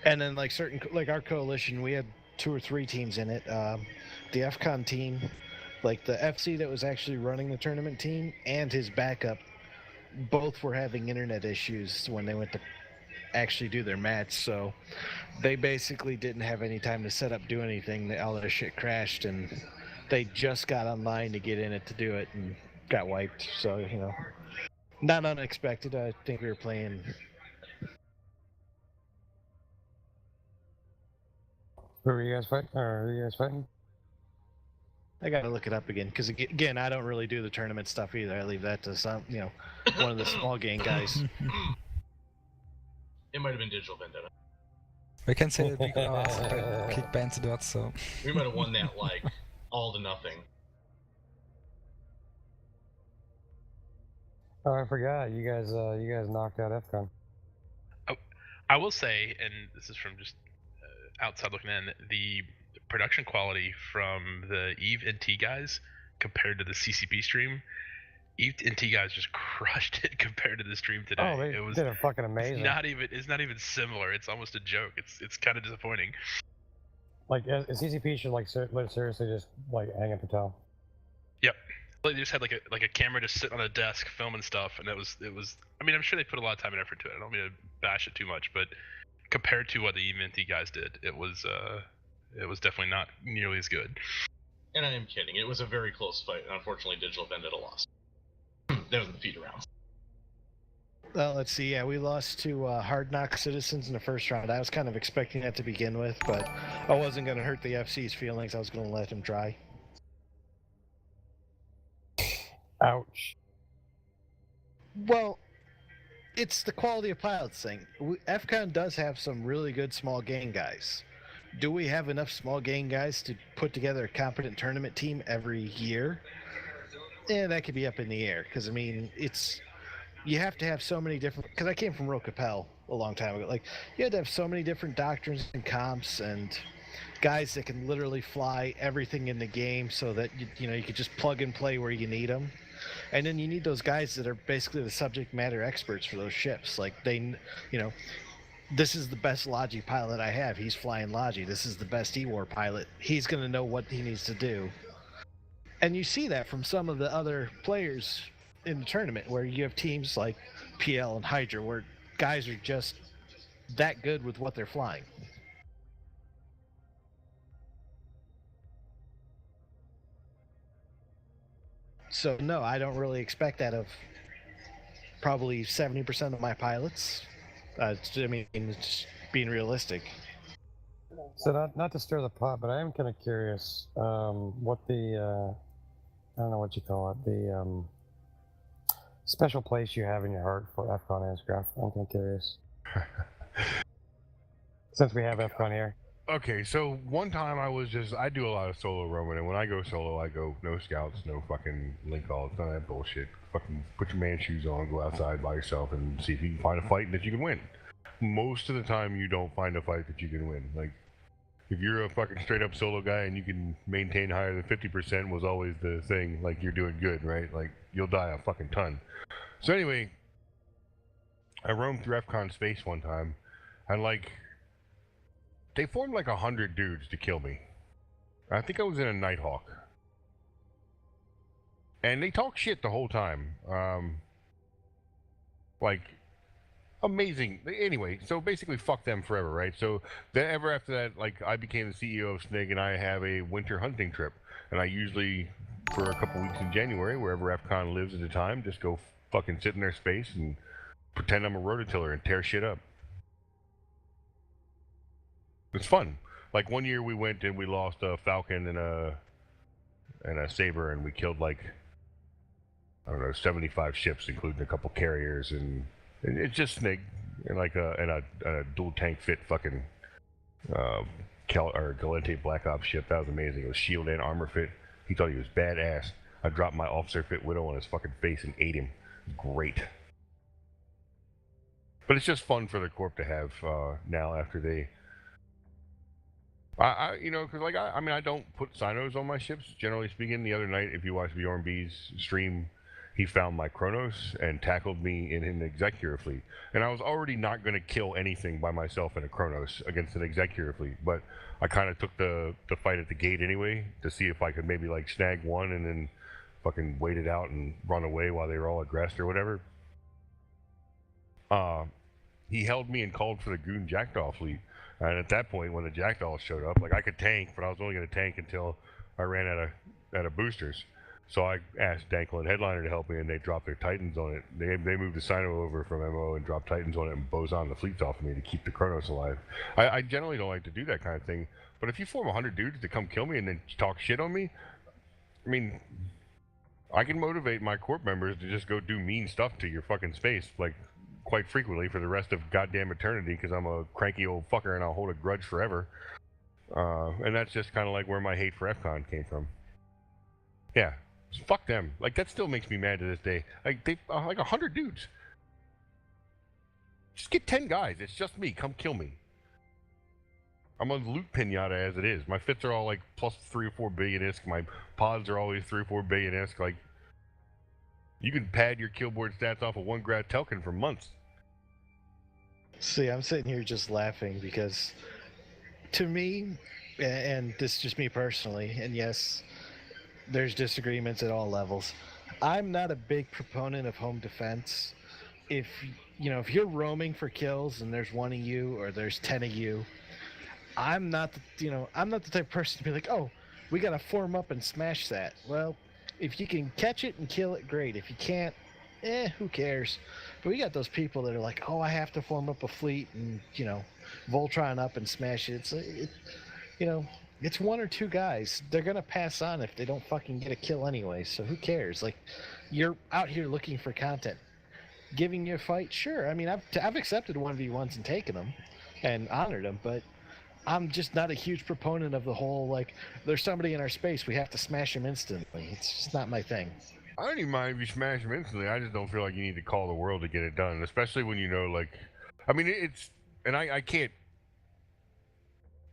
And then like our coalition, we had 2 or 3 teams in it. The FCON team, like the FC that was actually running the tournament team and his backup, both were having internet issues when they went to actually do their match. So they basically didn't have any time to set up, do anything. All their shit crashed, and they just got online to get in it to do it and got wiped. So, you know, not unexpected. I think we were playing. Who are you guys fighting? I gotta look it up again, because again, I don't really do the tournament stuff either. I leave that to some, one of the small game guys. It might have been Digital Vendetta. We can say that because kick bands dot, so. We might have won that like all to nothing. Oh, I forgot. You guys knocked out FCON. I will say, and this is from just outside looking in, the production quality from the Eve and T guys compared to the CCP stream. Eve and T guys just crushed it compared to the stream today. Oh, they did it fucking amazing. It's not even similar. It's almost a joke. It's kind of disappointing. Like CCP should like seriously just like hang up the towel. Yep. They just had like a camera just sitting on a desk filming stuff, and it was. I mean, I'm sure they put a lot of time and effort to it. I don't mean to bash it too much, but compared to what the Eve and T guys did, it was definitely not nearly as good. And I am kidding. It was a very close fight. Unfortunately, Digital Vendetta lost. That was the feeder rounds. Well, let's see. Yeah, we lost to Hard Knock Citizens in the first round. I was kind of expecting that to begin with, but I wasn't going to hurt the FC's feelings. I was going to let them dry. Ouch. Well, it's the quality of pilots thing. FCON does have some really good small gang guys. Do we have enough small gang guys to put together a competent tournament team every year? Yeah, that could be up in the air, because, I mean, you have to have so many different, because I came from Roe Capel a long time ago. Like, you had to have so many different doctrines and comps and guys that can literally fly everything in the game so that, you could just plug and play where you need them. And then you need those guys that are basically the subject matter experts for those ships. Like, this is the best Logi pilot I have. He's flying Logi. This is the best E-War pilot. He's going to know what he needs to do. And you see that from some of the other players in the tournament, where you have teams like PL and Hydra, where guys are just that good with what they're flying. So no, I don't really expect that of probably 70% of my pilots. I mean, it's being realistic. So not to stir the pot, but I am kind of curious what the I don't know what you call it, the special place you have in your heart for FCON is, Graf. I'm kind of curious. Since we have FCON here. Okay, so one time I do a lot of solo roaming, and when I go solo, I go no scouts, no fucking link calls, none of that bullshit. Fucking put your man shoes on, go outside by yourself, and see if you can find a fight that you can win. Most of the time, you don't find a fight that you can win. Like, if you're a fucking straight up solo guy and you can maintain higher than 50% was always the thing, like, you're doing good, right? Like, you'll die a fucking ton. So anyway, I roamed through FCON space one time, and like, they formed like 100 dudes to kill me. I think I was in a Nighthawk. And they talk shit the whole time. Like, amazing. Anyway, so basically fuck them forever, right? So then ever after that, like, I became the CEO of SNIG, and I have a winter hunting trip. And I usually, for a couple weeks in January, wherever FCON lives at the time, just go fucking sit in their space and pretend I'm a rototiller and tear shit up. It's fun. Like, one year we went and we lost a Falcon and a Saber, and we killed like, I don't know, 75 ships, including a couple carriers, and it's just SNIG, and like a dual tank fit fucking Galente Black Ops ship. That was amazing. It was shield and armor fit. He thought he was badass. I dropped my officer fit Widow on his fucking face and ate him. Great. But it's just fun for the Corp to have now after they. Because like I mean, I don't put Sinos on my ships. Generally speaking, the other night, if you watch Bjorn B's stream, he found my Kronos and tackled me in an Executor fleet. And I was already not going to kill anything by myself in a Kronos against an Executor fleet, but I kind of took the fight at the gate anyway to see if I could maybe like snag one and then fucking wait it out and run away while they were all aggressed or whatever. He held me and called for the Goon Jackdaw fleet. And at that point, when the Jackdaws showed up, like, I could tank, but I was only going to tank until I ran out of boosters. So I asked Dankel and Headliner to help me, and they dropped their Titans on it. They moved the Sino over from MO and dropped Titans on it and boson the fleets off of me to keep the Kronos alive. I generally don't like to do that kind of thing, but if you form 100 dudes to come kill me and then talk shit on me, I mean, I can motivate my Corp members to just go do mean stuff to your fucking space, like, quite frequently for the rest of goddamn eternity, because I'm a cranky old fucker and I'll hold a grudge forever. And that's just kind of like where my hate for FCON came from. Yeah, Fuck them. Like, that still makes me mad to this day. Like, they like 100 dudes. Just get 10 guys. It's just me. Come kill me. I'm a loot pinata as it is. My fits are all like plus 3 or 4 billion ISK. My pods are always 3 or 4 billion ISK. Like, you can pad your killboard stats off of 1 grad Telkin for months. See, I'm sitting here just laughing because, to me, and this is just me personally, and yes, there's disagreements at all levels. I'm not a big proponent of home defense. If you're roaming for kills and there's 1 of you or there's 10 of you, I'm not the type of person to be like, oh, we gotta form up and smash that. Well, if you can catch it and kill it, great. If you can't, who cares? But we got those people that are like, oh, I have to form up a fleet and Voltron up and smash it. It's 1 or 2 guys. They're gonna pass on if they don't fucking get a kill anyway. So who cares? Like, you're out here looking for content. Giving you a fight, sure. I mean, I've accepted 1v1s and taken them and honored them, but I'm just not a huge proponent of the whole, like, there's somebody in our space, we have to smash them instantly. It's just not my thing. I don't even mind if you smash them instantly. I just don't feel like you need to call the world to get it done, especially when I mean, I can't.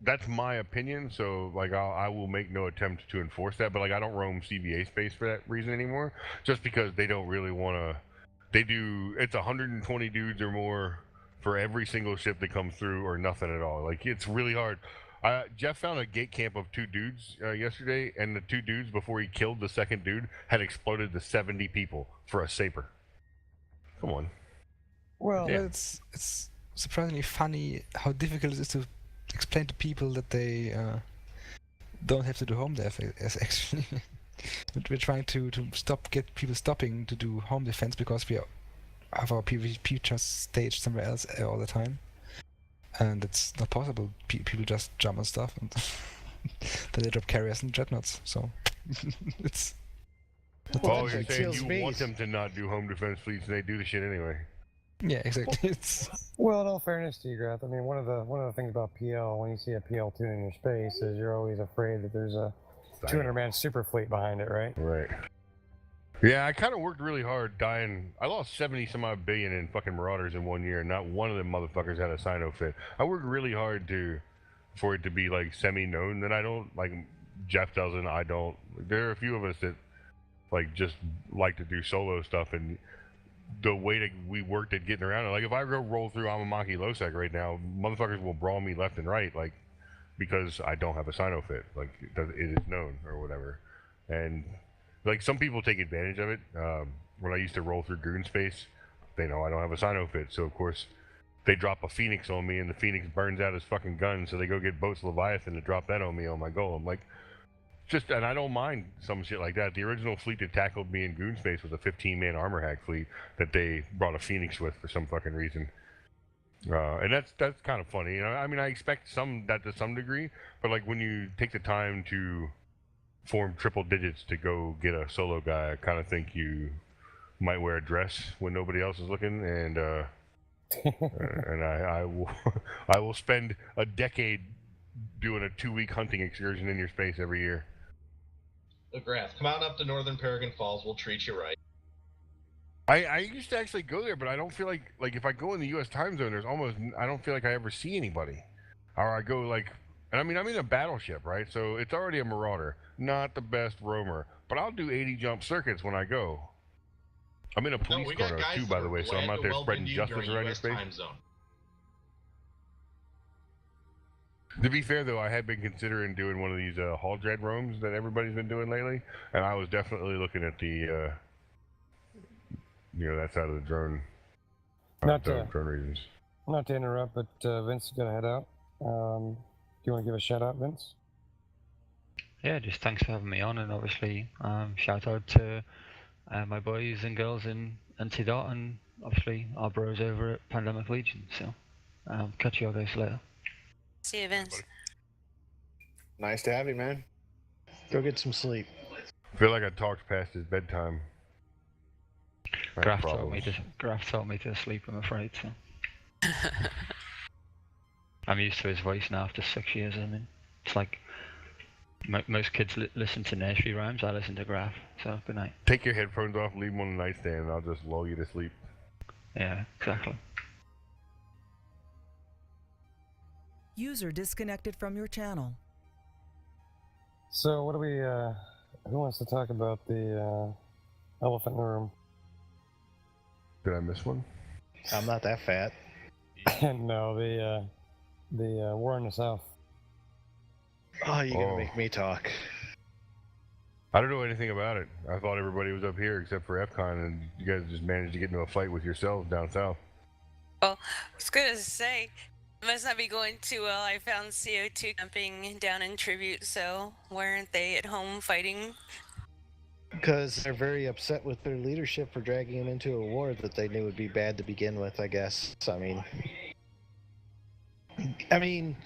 That's my opinion, so like I will make no attempt to enforce that. But like I don't roam CVA space for that reason anymore, just because they don't really want to. It's 120 dudes or more for every single ship that comes through, or nothing at all. Like, it's really hard. Jeff found a gate camp of 2 dudes yesterday, and the 2 dudes, before he killed the second dude, had exploded to 70 people for a saber. Come on. Well, yeah. It's surprisingly funny how difficult it is to explain to people that they don't have to do home defense, actually. We're trying to get people stopping to do home defense because we have our PvP just staged somewhere else all the time, and it's not possible. People just jump on stuff and then they drop carriers and dreadnoughts. So it's. Well, you're saying you want them to not do home defense fleets, and they do the shit anyway. Yeah, exactly. Well, in all fairness to you, Grath, I mean, one of the things about PL, when you see a PL2 in your space, is you're always afraid that there's a 200-man super fleet behind it, right? Right. Yeah, I kind of worked really hard dying. I lost 70-some-odd billion in fucking Marauders in 1 year, and not one of them motherfuckers had a Sino fit. I worked really hard for it to be, like, semi-known that I don't. Like, Jeff doesn't, I don't. There are a few of us that, like, just like to do solo stuff, and the way that we worked at getting around it. Like, if I go roll through Amamaki Losec right now, motherfuckers will brawl me left and right, like, because I don't have a Sino fit. Like, it is known or whatever. And like, some people take advantage of it. When I used to roll through Goon Space, they know I don't have a Sino fit, so of course they drop a Phoenix on me, and the Phoenix burns out his fucking gun, so they go get Boat's Leviathan to drop that on me on my golem. Like, and I don't mind some shit like that. The original fleet that tackled me in Goon Space was a 15-man armor hack fleet that they brought a Phoenix with for some fucking reason. And that's kind of funny. I mean, I expect that to some degree, but like, when you take the time to form triple digits to go get a solo guy, I kind of think you might wear a dress when nobody else is looking, and and I will spend a decade doing a 2-week hunting excursion in your space every year. Look, Grath, come on up to Northern Peregrine Falls. We'll treat you right. I used to actually go there, but I don't feel like if I go in the U.S. time zone, I don't feel like I ever see anybody, or I go like. And I mean, I'm in a battleship, right? So it's already a Marauder, not the best roamer, but I'll do 80 jump circuits when I go. I'm in a police chrono too, by the way, so I'm out there spreading justice around your space. To be fair, though, I had been considering doing one of these Hall Dread roams that everybody's been doing lately, and I was definitely looking at the, that side of the drone. Drone reasons. Not to interrupt, but Vince is gonna head out. Do you want to give a shout out, Vince? Yeah, just thanks for having me on, and obviously shout out to my boys and girls in NC Dot, and obviously our bros over at Pandemic Legion. So catch you all guys later. See you, Vince. Nice to have you, man. Go get some sleep. I feel like I talked past his bedtime. Graf told me to sleep, I'm afraid. So. I'm used to his voice now after 6 years. I mean, it's like Most kids listen to nursery rhymes. I listen to Graph. So good night. Take your headphones off, leave them on the nightstand, and I'll just lull you to sleep. Yeah, exactly. User disconnected from your channel. So what do we? Who wants to talk about the elephant in the room? Did I miss one? I'm not that fat. No, the war in the South. Oh, you're gonna make me talk. I don't know anything about it. I thought everybody was up here except for FCON, and you guys just managed to get into a fight with yourselves down south. Well, I was gonna say, it must not be going too well. I found CO2 jumping down in tribute, so weren't they at home fighting? Because they're very upset with their leadership for dragging them into a war that they knew would be bad to begin with, I guess. I mean,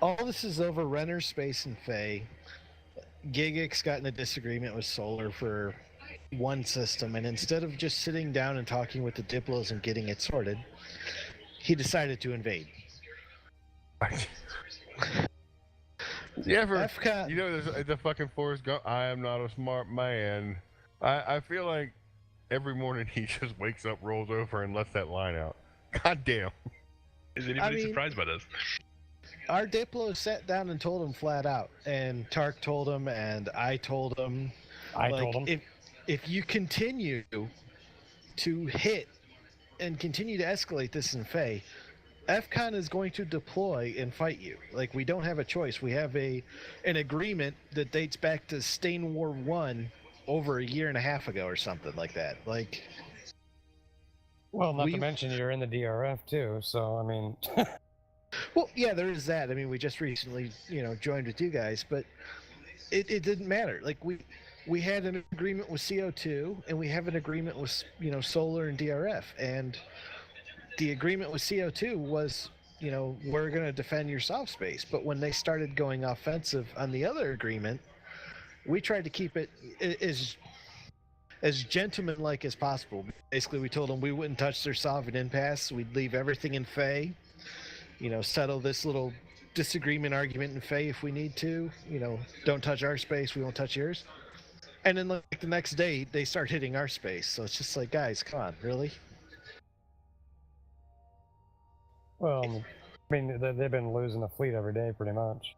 all this is over Renner Space and Faye. Gigix got in a disagreement with Solar for one system, and instead of just sitting down and talking with the Diplos and getting it sorted, he decided to invade. Yeah, you know, the fucking Forrest Gump. I am not a smart man. I feel like every morning he just wakes up, rolls over, and lets that line out. God damn. Is anybody surprised by this? Our Diplo sat down and told him flat out, and Tark told him, and I told him. told him. If you continue to hit and continue to escalate this in Faye, FCON is going to deploy and fight you. Like, we don't have a choice. We have an agreement that dates back to Stain War 1 over a year and a half ago or something like that. Like, well, not to mention you're in the DRF too, so I mean. Well, yeah, there is that. I mean, we just recently, joined with you guys, but it didn't matter. Like, we had an agreement with CO2, and we have an agreement with, Solar and DRF, and the agreement with CO2 was, we're going to defend your soft space. But when they started going offensive on the other agreement, we tried to keep it as gentlemanlike as possible. Basically, we told them we wouldn't touch their sovereign impasse. We'd leave everything in Faye. Settle this little disagreement argument in Faye if we need to. Don't touch our space, we won't touch yours. And then, like, the next day, they start hitting our space. So it's just like, guys, come on, really? Well, I mean, they've been losing the fleet every day, pretty much.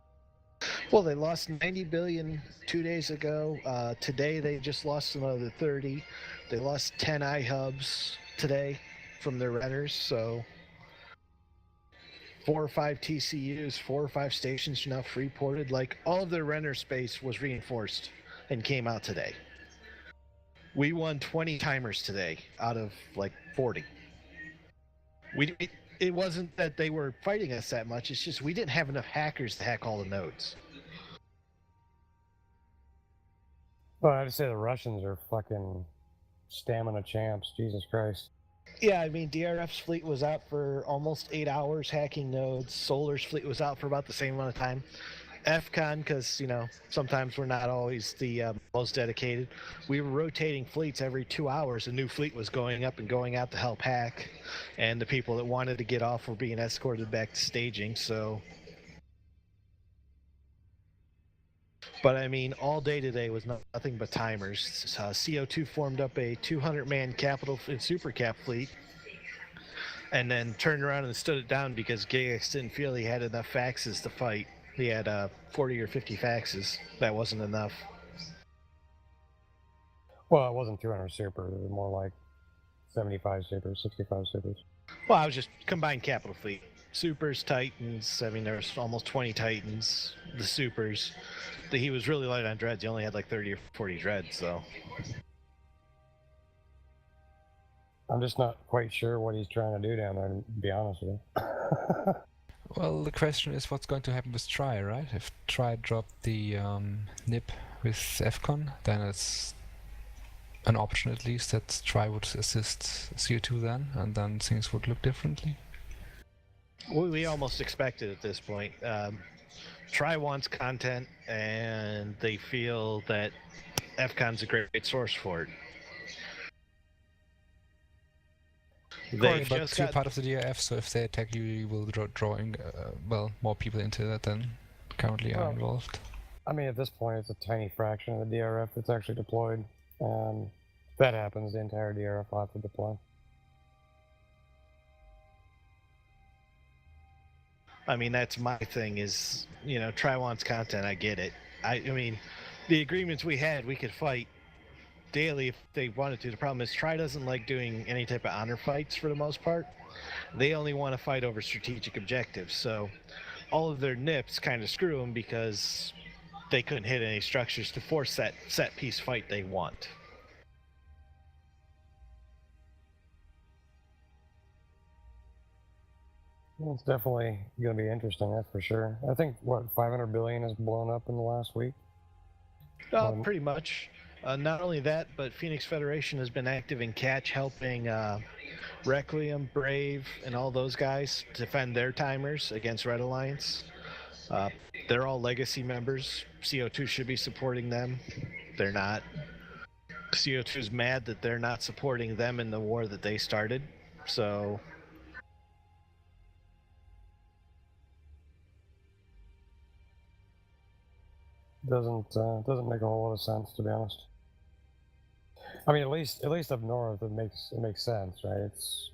Well, they lost 90 billion 2 days ago. Today, they just lost another 30. They lost 10 iHubs today from their renters, so 4 or 5 TCUs, 4 or 5 stations are now free-ported. Like, all of their renter space was reinforced and came out today. We won 20 timers today out of, 40. It wasn't that they were fighting us that much, it's just we didn't have enough hackers to hack all the nodes. Well, I'd say the Russians are fucking stamina champs, Jesus Christ. Yeah, I mean, DRF's fleet was out for almost 8 hours hacking nodes. Solar's fleet was out for about the same amount of time. FCON, because, sometimes we're not always the most dedicated. We were rotating fleets every 2 hours. A new fleet was going up and going out to help hack. And the people that wanted to get off were being escorted back to staging, so... But, I mean, all day today was nothing but timers. CO2 formed up a 200-man capital and super cap fleet, and then turned around and stood it down because Gigix didn't feel he had enough faxes to fight. He had 40 or 50 faxes. That wasn't enough. Well, it wasn't 200 super. It was more like 75 supers, 65 supers. Well, I was just combined capital fleet. Supers, Titans. I mean, there's almost 20 Titans. The supers. He was really light on dreads. He only had like 30 or 40 dreads, so. I'm just not quite sure what he's trying to do down there, to be honest with you. Well, the question is what's going to happen with Tri, right? If Tri dropped the NIP with FCON, then it's an option at least that Tri would assist CO2 then, and then things would look differently. We almost expect it at this point. Tri wants content, and they feel that FCON's a great source for it. But you're part of the DRF, so if they attack you, you will drawing more people into that than currently are involved. I mean, at this point, it's a tiny fraction of the DRF that's actually deployed. If that happens, the entire DRF will have to deploy. I mean, that's my thing is, Try wants content. I get it. I mean, the agreements we had, we could fight daily if they wanted to. The problem is Try doesn't like doing any type of honor fights for the most part. They only want to fight over strategic objectives. So all of their nips kind of screw them because they couldn't hit any structures to force that set piece fight they want. Well, it's definitely going to be interesting, that's for sure. I think, 500 billion has blown up in the last week? Pretty much. Not only that, but Phoenix Federation has been active in catch, helping Requiem, Brave, and all those guys defend their timers against Red Alliance. They're all legacy members. CO2 should be supporting them. They're not. CO2's mad that they're not supporting them in the war that they started. So doesn't make a whole lot of sense, to be honest. I mean, at least up north, it makes sense, right? It's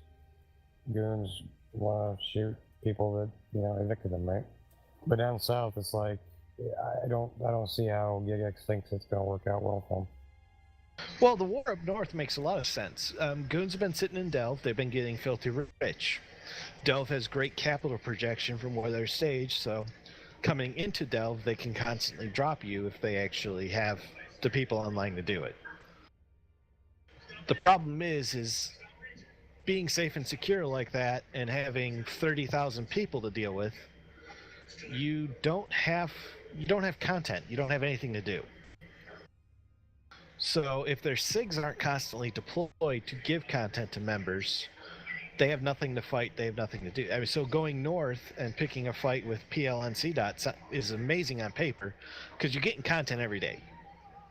goons want to shoot people that evicted them, right? But down south, it's like I don't see how GigX thinks it's going to work out well for them. Well, the war up north makes a lot of sense. Goons have been sitting in Delve. They've been getting filthy rich. Delve has great capital projection from where they're staged, so coming into Delve, they can constantly drop you if they actually have the people online to do it. The problem is being safe and secure like that and having 30,000 people to deal with, you don't have content. You don't have anything to do. So if their SIGs aren't constantly deployed to give content to members, they have nothing to fight. They have nothing to do. I mean, so going north and picking a fight with PL NC Dot is amazing on paper because you're getting content every day.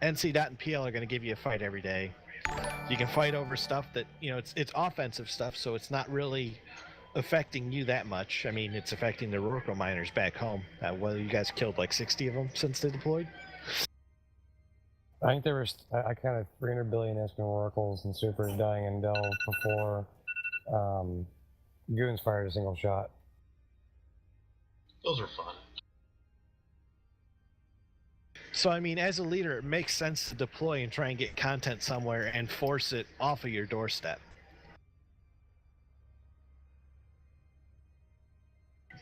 NC Dot and PL are going to give you a fight every day. You can fight over stuff that, it's offensive stuff, so it's not really affecting you that much. I mean, it's affecting the Rorqual miners back home. Well, you guys killed like 60 of them since they deployed? I think there was, I counted 300 billion Eskin Oracles and Supers dying in Delve before Goons fired a single shot. Those are fun. So, I mean, as a leader, it makes sense to deploy and try and get content somewhere and force it off of your doorstep.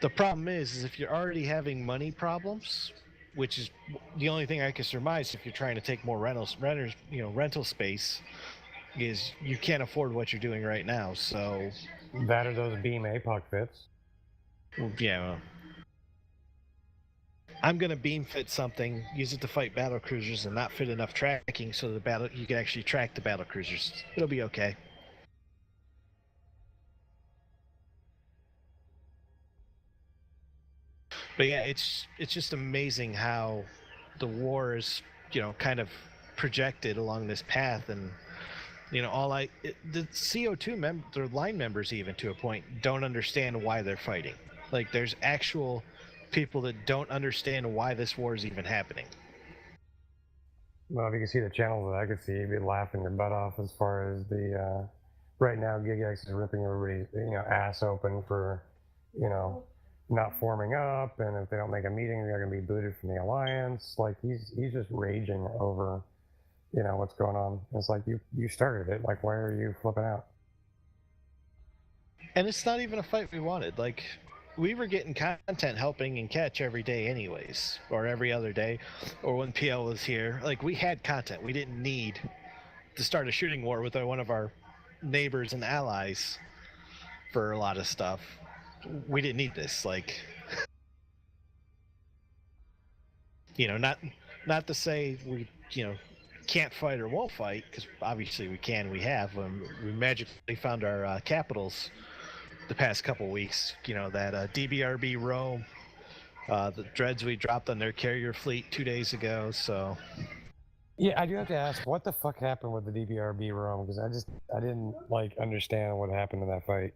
The problem is if you're already having money problems, which is the only thing I can surmise if you're trying to take more rental space, is you can't afford what you're doing right now. So that or those beam APOC fits. Yeah. Well, I'm gonna beam fit something, use it to fight battle cruisers, and not fit enough tracking so you can actually track the battle cruisers. It'll be okay. But yeah, it's just amazing how the war is, kind of projected along this path, and the CO2 their line members, even to a point, don't understand why they're fighting. Like, there's actual people that don't understand why this war is even happening. Well, if you can see the channels that I could see, you'd be laughing your butt off as far as the right now GigX is ripping everybody's ass open for not forming up, and if they don't make a meeting, they're going to be booted from the alliance. Like, he's just raging over what's going on. It's like, you started it. Like, why are you flipping out? And it's not even a fight we wanted. Like, we were getting content helping and catch every day anyways, or every other day, or when PL was here. Like, we had content. We didn't need to start a shooting war with one of our neighbors and allies for a lot of stuff. We didn't need this. Like, not to say we can't fight or won't fight, because obviously we can. We have. We magically found our capitals the past couple weeks. That DBRB Rome, the dreads we dropped on their carrier fleet 2 days ago. So yeah, I do have to ask, what the fuck happened with the DBRB Rome? Because I didn't understand what happened in that fight.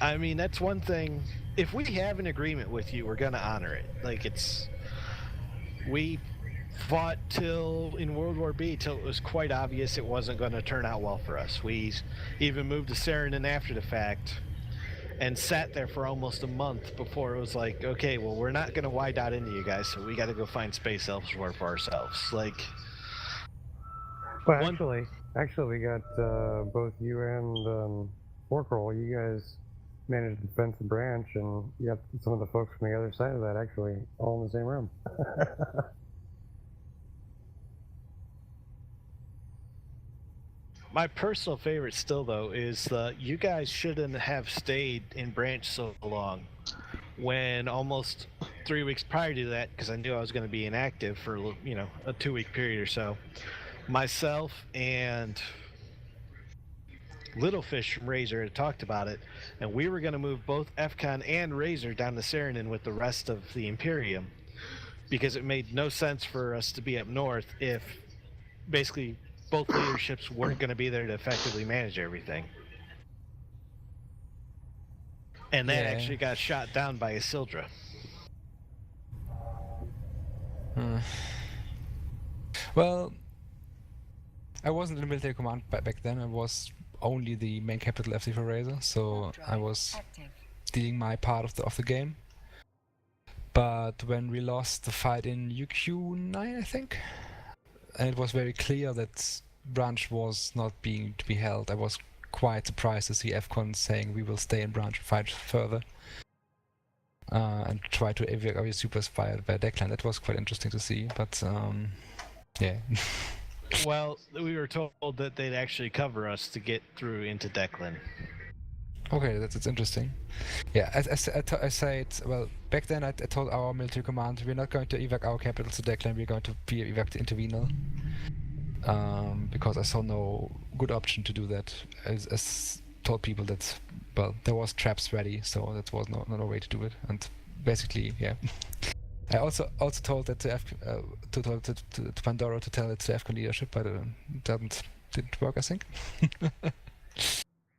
I mean, that's one thing. If we have an agreement with you, we're gonna honor it. Like we fought till in World War B till it was quite obvious it wasn't going to turn out well for us. We even moved to Saranin after the fact and sat there for almost a month before it was like, okay, well, we're not going to wide out into you guys, so we got to go find space elsewhere for ourselves. Like, well, actually, we got both you and Forkroll. You guys managed to defend the branch, and you got some of the folks from the other side of that actually all in the same room. my personal favorite still, though, is you guys shouldn't have stayed in branch so long. When almost 3 weeks prior to that, because I knew I was going to be inactive for a 2-week period or so, myself and Littlefish from Razor had talked about it, and we were going to move both FCON and Razor down to Saranin with the rest of the Imperium, because it made no sense for us to be up north if basically both leaderships weren't going to be there to effectively manage everything. And that actually got shot down by Isildra. Well, I wasn't in the military command back then. I was only the main capital FD for Razor, so I was dealing my part of the game. But when we lost the fight in UQ9, I think, and it was very clear that Branch was not being to be held, I was quite surprised to see FCON saying we will stay in Branch and fight further. And try to evacuate our supers fired by Declan. That was quite interesting to see, but yeah. Well, we were told that they'd actually cover us to get through into Declan. Okay, that's interesting. Yeah, I said, well, back then I told our military command we're not going to evac our capital to Declan, we're going to be evac to Intervenal. Because I saw no good option to do that. I told people that, well, there was traps ready, so that was no way to do it. And basically, yeah. I also told that to Pandora to tell it to FCON leadership, but it didn't work, I think.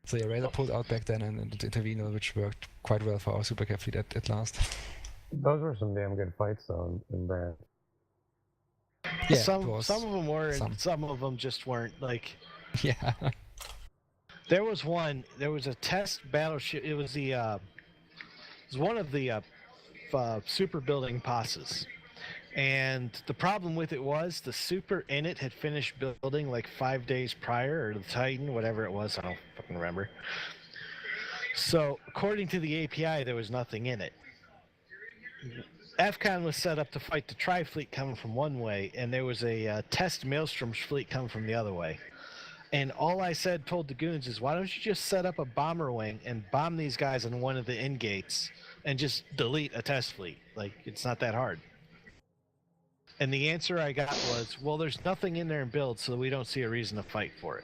So yeah, Razor pulled out back then and Intervenal, which worked quite well for our Super Cap fleet at last. Those were some damn good fights, though, in Branch. Yeah, some of them were, and some of them just weren't. Like, yeah. There was a test battleship. It was one of the super building passes. And the problem with it was the super in it had finished building like 5 days prior, or the Titan, whatever it was, I don't fucking remember. So according to the API, there was nothing in it. FCON was set up to fight the Tri-Fleet coming from one way, and there was a test Maelstrom's fleet coming from the other way. And all I told the goons is, why don't you just set up a bomber wing and bomb these guys in one of the in gates and just delete a test fleet? Like, it's not that hard. And the answer I got was, well, there's nothing in there in build, so we don't see a reason to fight for it.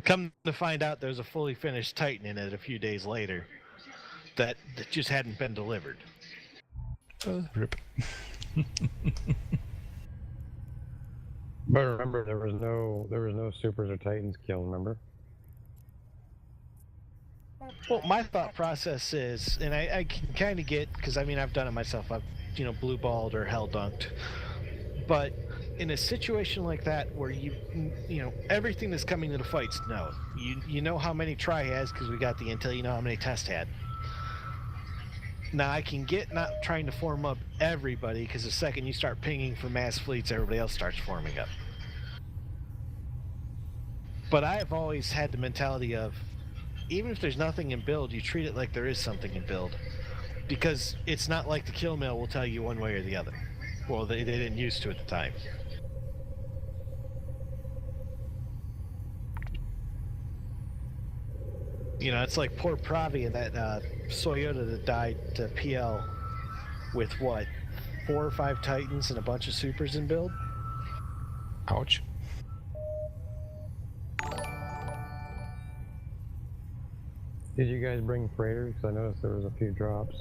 Come to find out, there's a fully finished Titan in it a few days later that just hadn't been delivered. Rip. But remember, there was no supers or Titans killed, remember? Well, my thought process is, and I can kind of get, because I mean, I've done it myself. I've, blue balled or hell dunked. But in a situation like that, where everything that's coming to the fights, no, you know how many Tri has because we got the intel. You know how many Test had. Now I can get not trying to form up everybody, because the second you start pinging for mass fleets, everybody else starts forming up. But I have always had the mentality of, even if there's nothing in build, you treat it like there is something in build. Because it's not like the kill mail will tell you one way or the other. Well, they didn't used to at the time. It's like poor Pravi and that Soyota that died to PL with, 4 or 5 Titans and a bunch of supers in build? Ouch. Did you guys bring freighters? Because I noticed there was a few drops.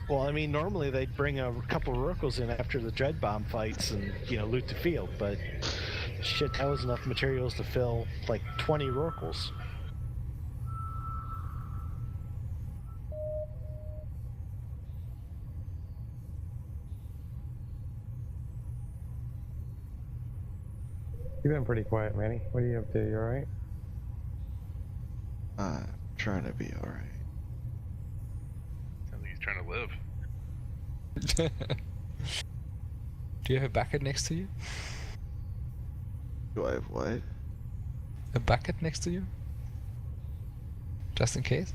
Well, I mean, normally they'd bring a couple Rurkels in after the Dread Bomb fights and, loot the field, but shit, that was enough materials to fill like 20 Rurkels. You've been pretty quiet, Manny. What are you up to? You alright? Trying to be alright. Sounds like he's trying to live. Do you have a bucket next to you? Do I have what? A bucket next to you? Just in case?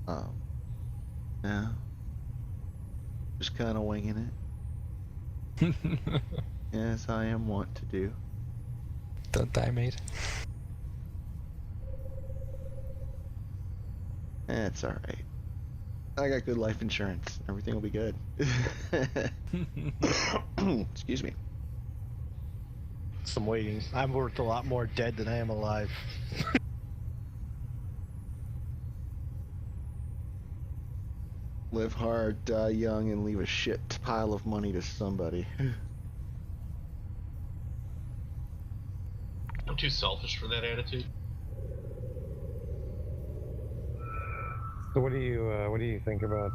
No. Just kind of winging it. Yes, I am wont to do. Don't die, mate. It's alright. I got good life insurance. Everything will be good. Excuse me. So I'm waiting. I'm worth a lot more dead than I am alive. Live hard, die young, and leave a shit pile of money to somebody. I'm too selfish for that attitude. So what do you think about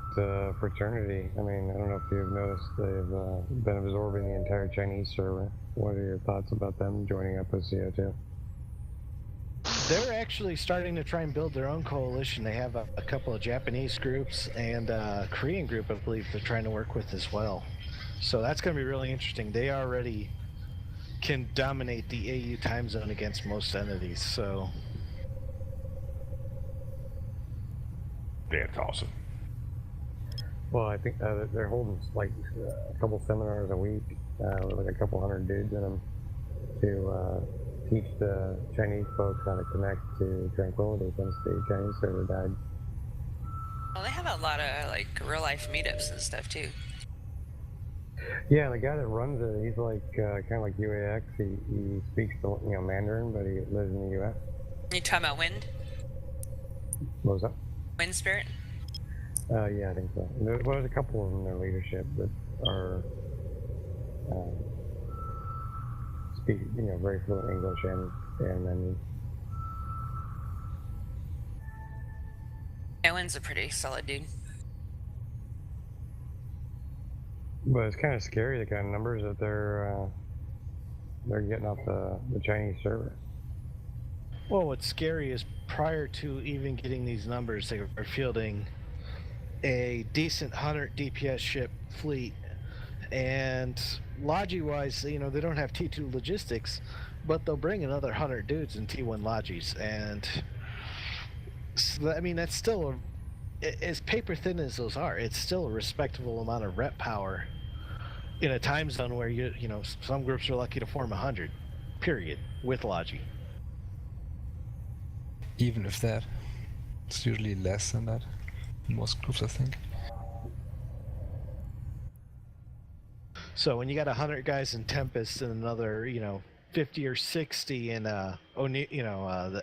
fraternity? I mean, I don't know if you've noticed they've been absorbing the entire Chinese server. What are your thoughts about them joining up with CO2? They're actually starting to try and build their own coalition. They have a couple of Japanese groups and a Korean group, I believe, they're trying to work with as well. So that's going to be really interesting. They already can dominate the AU time zone against most entities, so... That's awesome. Well, I think they're holding like a couple seminars a week with like a couple hundred dudes in them to teach the Chinese folks how to connect to Tranquility since the Chinese server died. Well, they have a lot of like real life meetups and stuff too. Yeah, the guy that runs it, he's like kind of like UAX. He speaks Mandarin, but he lives in the U.S. You talking about wind? What was that? Wind spirit? Yeah, I think so. There's a couple of them in their leadership that are speak, very fluent English and then. Yeah, wind's a pretty solid dude. But it's kind of scary the kind of numbers that they're getting off the Chinese server. Well, what's scary is prior to even getting these numbers, they are fielding a decent 100 DPS ship fleet. And Logi-wise, they don't have T2 logistics, but they'll bring another 100 dudes in T1 Logis. And, I mean, that's still, as paper thin as those are, it's still a respectable amount of rep power in a time zone where, some groups are lucky to form 100, period, with Logi. Even if that, it's usually less than that in most groups, I think. So when you got 100 guys in Tempest and another, 50 or 60 in, the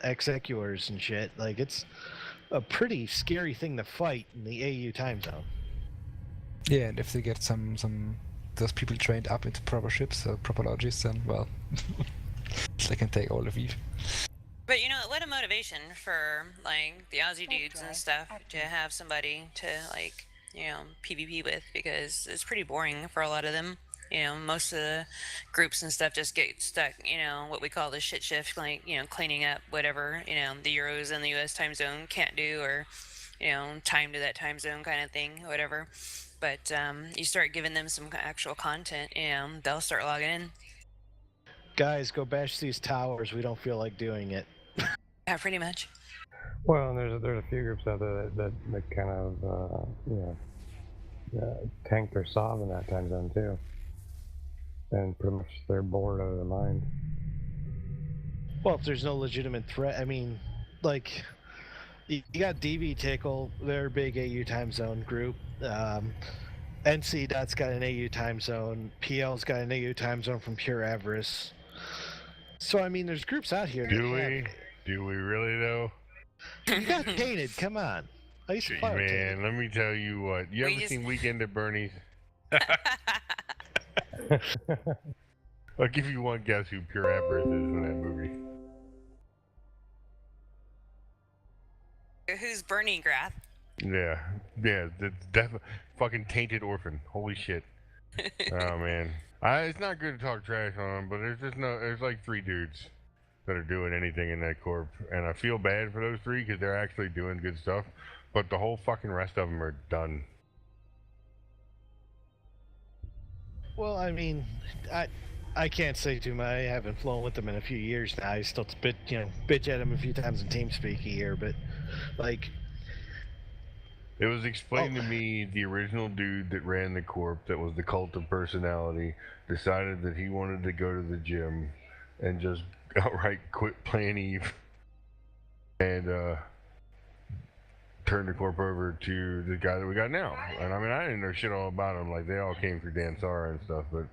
Execuors and shit, like it's a pretty scary thing to fight in the AU time zone. Yeah, and if they get some those people trained up into proper ships, proper logis, then well, they can take all of Eve. But what a motivation for like the Aussie dudes and stuff to have somebody to like, PvP with, because it's pretty boring for a lot of them. Most of the groups and stuff just get stuck, what we call the shit shift, like, cleaning up whatever, the Euros and the US time zone can't do, or, time to that time zone kind of thing, whatever. But you start giving them some actual content, they'll start logging in. Guys, go bash these towers. We don't feel like doing it. Yeah, pretty much. Well, and there's a few groups out there that kind of tank their SOV in that time zone too, and pretty much they're bored out of their mind. Well, if there's no legitimate threat, I mean, like you got DB Tickle, they're a big AU time zone group. NC.'s got an AU time zone. PL's got an AU time zone from Pure Avarice. So I mean, there's groups out here. Do we really though? You got painted. Come on. I used to Jeez, fire Man, let me tell you what. You We ever just- seen Weekend at Bernie's? I'll give you one guess who Pure Aberth is in that movie. Who's Bernie Grath? Yeah, that's fucking tainted orphan. Holy shit. Oh man, it's not good to talk trash on him, but there's like 3 dudes that are doing anything in that corp, and I feel bad for those 3 because they're actually doing good stuff, but the whole fucking rest of them are done. Well, I mean, I can't say too much. I haven't flown with them in a few years now. I still bitch at them a few times in TeamSpeak a year, but like, It was explained to me the original dude that ran the corp, that was the cult of personality, decided that he wanted to go to the gym and just outright quit playing Eve and turn the corp over to the guy that we got now. And I mean, I didn't know shit all about him. Like, they all came through Dan Sara and stuff, but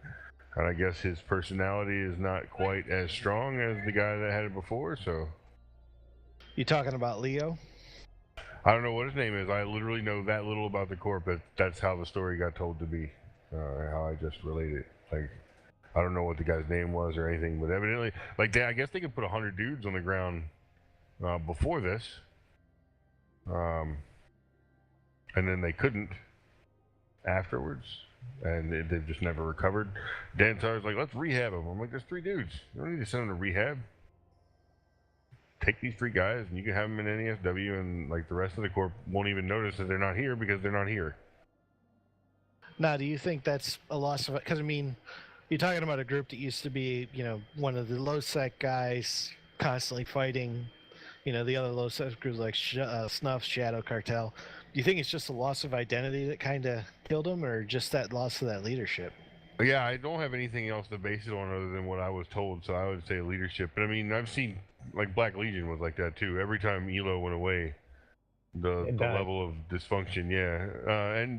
I guess his personality is not quite as strong as the guy that had it before, so. you talking about Leo? I don't know what his name is. I literally know that little about the corp, but that's how the story got told to be. How I just related it. Like, I don't know what the guy's name was or anything, but evidently, like, I guess they could put 100 dudes on the ground before this. And then they couldn't afterwards, and they just never recovered. Dan Sar's like, let's rehab them. I'm like, there's 3 dudes. You don't need to send them to rehab. Take these 3 guys, and you can have them in NESW, and like the rest of the corp won't even notice that they're not here because they're not here. Now, do you think that's a loss of? Because I mean, you're talking about a group that used to be, one of the low sec guys constantly fighting, the other low sec groups like Snuff, Shadow Cartel. Do you think it's just a loss of identity that kind of killed them, or just that loss of that leadership? Yeah, I don't have anything else to base it on other than what I was told, so I would say leadership. But I mean, I've seen, like, Black Legion was like that too. Every time Elo went away, the level of dysfunction,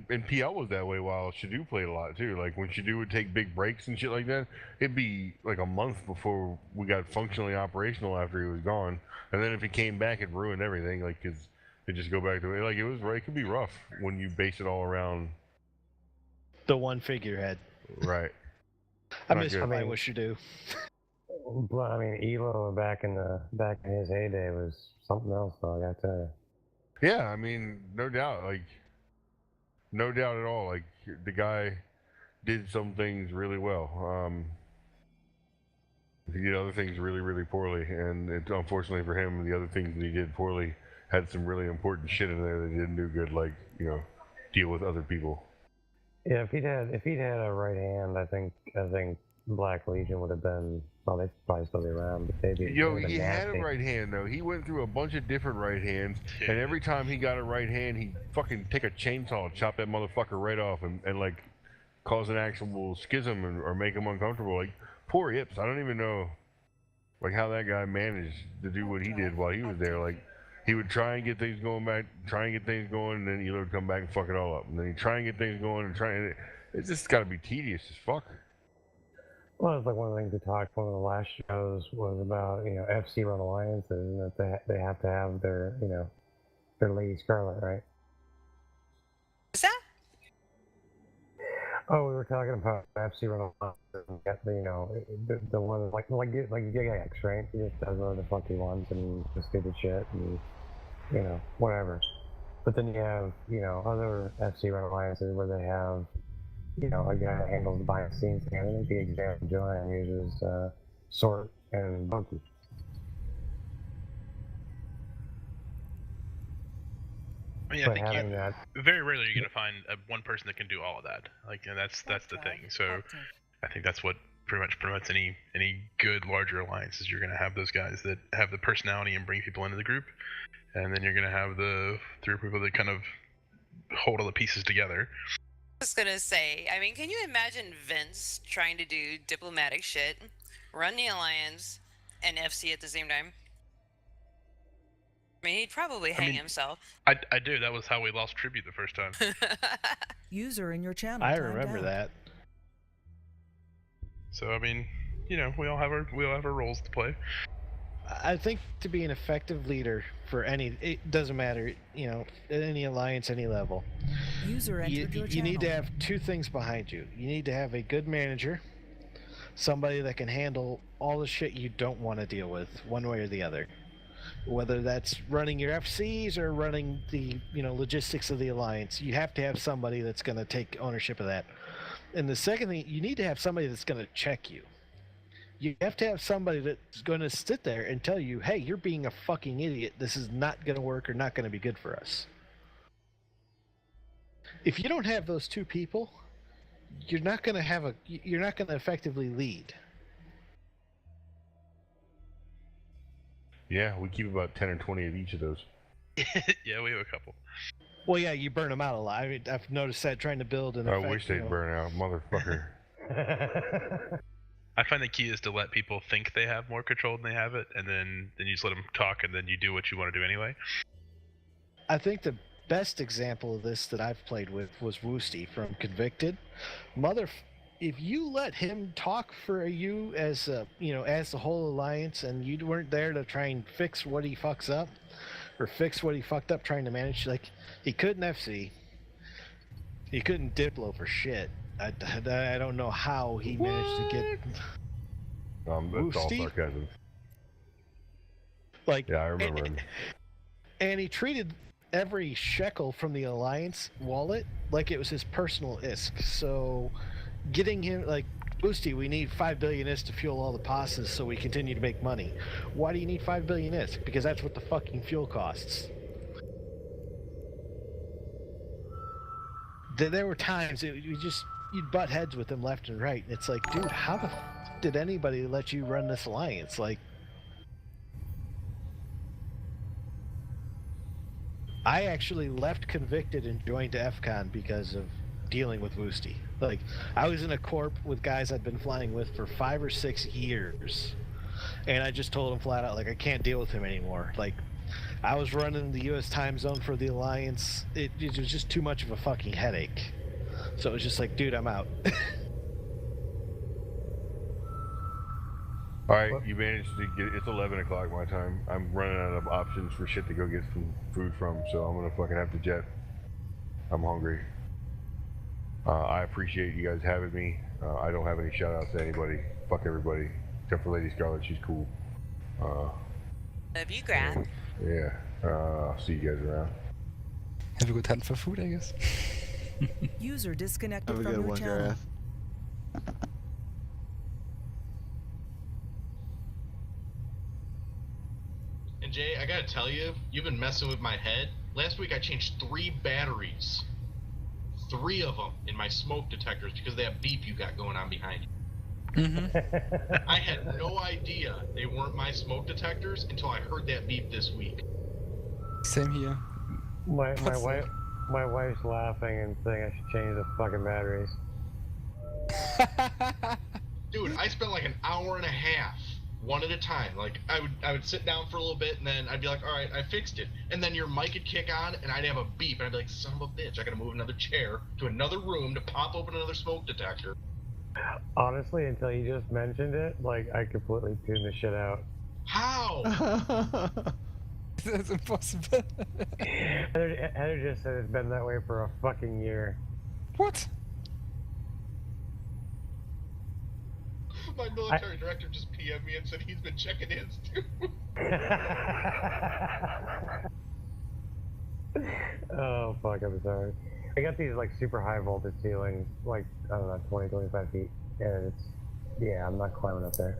and PL was that way while Shadu played a lot too. Like, when Shadu would take big breaks and shit like that, it'd be like a month before we got functionally operational after he was gone. And then if he came back, it ruined everything. Like, cause it just go back to it. Like, it could be rough when you base it all around the one figurehead. Right. I miss playing with Shadu. But I mean, Elo back in his heyday was something else, though. I gotta tell you. Yeah, I mean, no doubt. Like, no doubt at all. Like, the guy did some things really well. He did other things really, really poorly, and unfortunately for him, the other things that he did poorly had some really important shit in there that he didn't do good, like, deal with other people. Yeah, if he'd had a right hand, I think Black Legion would have been. Well, they'd probably still be around, but they'd be. He had a right hand though. He went through a bunch of different right hands, and every time he got a right hand, he'd fucking take a chainsaw, chop that motherfucker right off, and like cause an actual schism or make him uncomfortable. Like, poor Ips. I don't even know like how that guy managed to do what he did while he was there. Like, he would try and get things going, and then Elo would come back and fuck it all up. And then he'd try and get things going, and it's just got to be tedious as fuck. Well, it's like one of the things we talked one of the last shows was about FC run alliances, and that they have to have their their Lady Scarlet, right? Is that? Oh, we were talking about FC run alliances, and get the one like Gigax, right? He just does whatever the fuck he wants and the stupid shit and whatever. But then you have other FC run alliances where they have a guy that handles the behind the scenes thing. I think the example Joanne uses Sort and Bunky. I mean, I think very rarely you're gonna find one person that can do all of that. Like, and that's the thing. So, I think that's what pretty much promotes any good larger alliance is you're gonna have those guys that have the personality and bring people into the group, and then you're gonna have the 3 people that kind of hold all the pieces together. I was gonna say, I mean, can you imagine Vince trying to do diplomatic shit, run the alliance, and FC at the same time? I mean, he'd probably hang himself. I do. That was how we lost Tribute the first time. User in your channel. I remember that. So I mean, we all have our roles to play. I think to be an effective leader for it doesn't matter, any alliance, any level. User entered your You need to channel. have two things behind you. You need to have a good manager, somebody that can handle all the shit you don't want to deal with, one way or the other. Whether that's running your FCs or running the logistics of the alliance, you have to have somebody that's going to take ownership of that. And the second thing, you need to have somebody that's going to check you. You have to have somebody that's going to sit there and tell you, hey, you're being a fucking idiot. This is not going to work or not going to be good for us. If you don't have those two people, you're not going to effectively lead. Yeah, we keep about 10 or 20 of each of those. Yeah, we have a couple. Well, yeah, you burn them out a lot. I mean, I've noticed that trying to build an I wish they'd burn out, motherfucker. I find the key is to let people think they have more control than they have it, and then you just let them talk, and then you do what you want to do anyway. I think the best example of this that I've played with was Woosty from Convicted. If you let him talk for you as as the whole alliance, and you weren't there to try and fix what he fucks up, or fix what he fucked up trying to manage, like he couldn't FC, he couldn't Diplo for shit. I don't know how he managed to get. That's all Woosty? sarcasm. Like, yeah, I remember him. And he treated every shekel from the alliance wallet like it was his personal ISK. So, getting him like, Boosty, we need 5 billion ISK to fuel all the passes so we continue to make money. Why do you need 5 billion ISK? Because that's what the fucking fuel costs. There were times you'd butt heads with him left and right. And it's like, dude, how the did anybody let you run this alliance? Like, I actually left Convicted and joined FCON because of dealing with Woosty. Like, I was in a corp with guys I'd been flying with for 5 or 6 years, and I just told him flat out, like, I can't deal with him anymore. Like, I was running the U.S. time zone for the alliance. It was just too much of a fucking headache. So it was just like, dude, I'm out. All right, you managed to get. It's 11 o'clock my time. I'm running out of options for shit to go get some food from, so I'm gonna fucking have to jet. I'm hungry. I appreciate you guys having me. I don't have any shout outs to anybody. Fuck everybody, except for Lady Scarlet. She's cool. Love you, Grant. Yeah. I'll see you guys around. Have a good hunt for food, I guess. User disconnected Have a from good your one, channel. Gareth. And Jay, I gotta tell you, you've been messing with my head. Last week I changed 3 batteries. 3 of them in my smoke detectors because of that beep you got going on behind you. I had no idea they weren't my smoke detectors until I heard that beep this week. Same here. My wife's laughing and saying I should change the fucking batteries. Dude, I spent like an hour and a half, one at a time. Like, I would sit down for a little bit, and then I'd be like, all right, I fixed it. And then your mic would kick on, and I'd have a beep, and I'd be like, son of a bitch, I gotta move another chair to another room to pop open another smoke detector. Honestly, until you just mentioned it, like, I completely tuned the shit out. How? That's impossible. Heather just said it's been that way for a fucking year. What? My military director just PM'd me and said he's been checking his too. Oh, fuck, I'm sorry. I got these, like, super high voltage ceilings, like, I don't know, 20, 25 feet, and it's, yeah, I'm not climbing up there.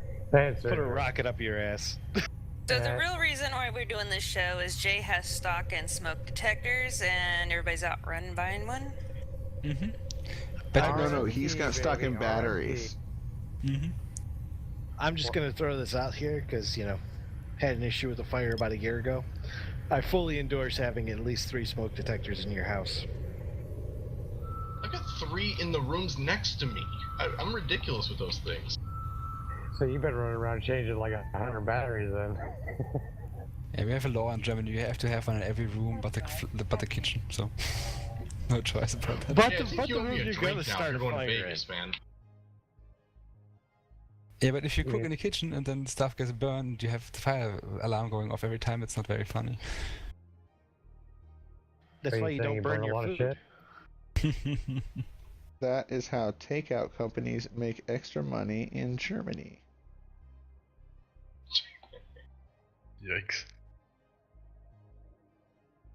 Put a rocket up your ass. So the real reason why we're doing this show is Jay has stock and smoke detectors, and everybody's out running buying one. No, he's got stock in batteries. I'm just gonna throw this out here because had an issue with a fire about a year ago. I fully endorse having at least 3 smoke detectors in your house. I've got 3 in the rooms next to me. I'm ridiculous with those things. So you've been running around changing like 100 batteries then. Yeah, we have a law in Germany. You have to have one in every room but the kitchen. So no choice about that. But Yeah, the room you're gonna start a going to fire in. Vegas, man. Yeah, but if you cook Yeah. in the kitchen and then stuff gets burned, you have the fire alarm going off every time. It's not very funny. That's Are why you you saying don't you burn burn a your lot of food. shit? That is how takeout companies make extra money in Germany. Yikes.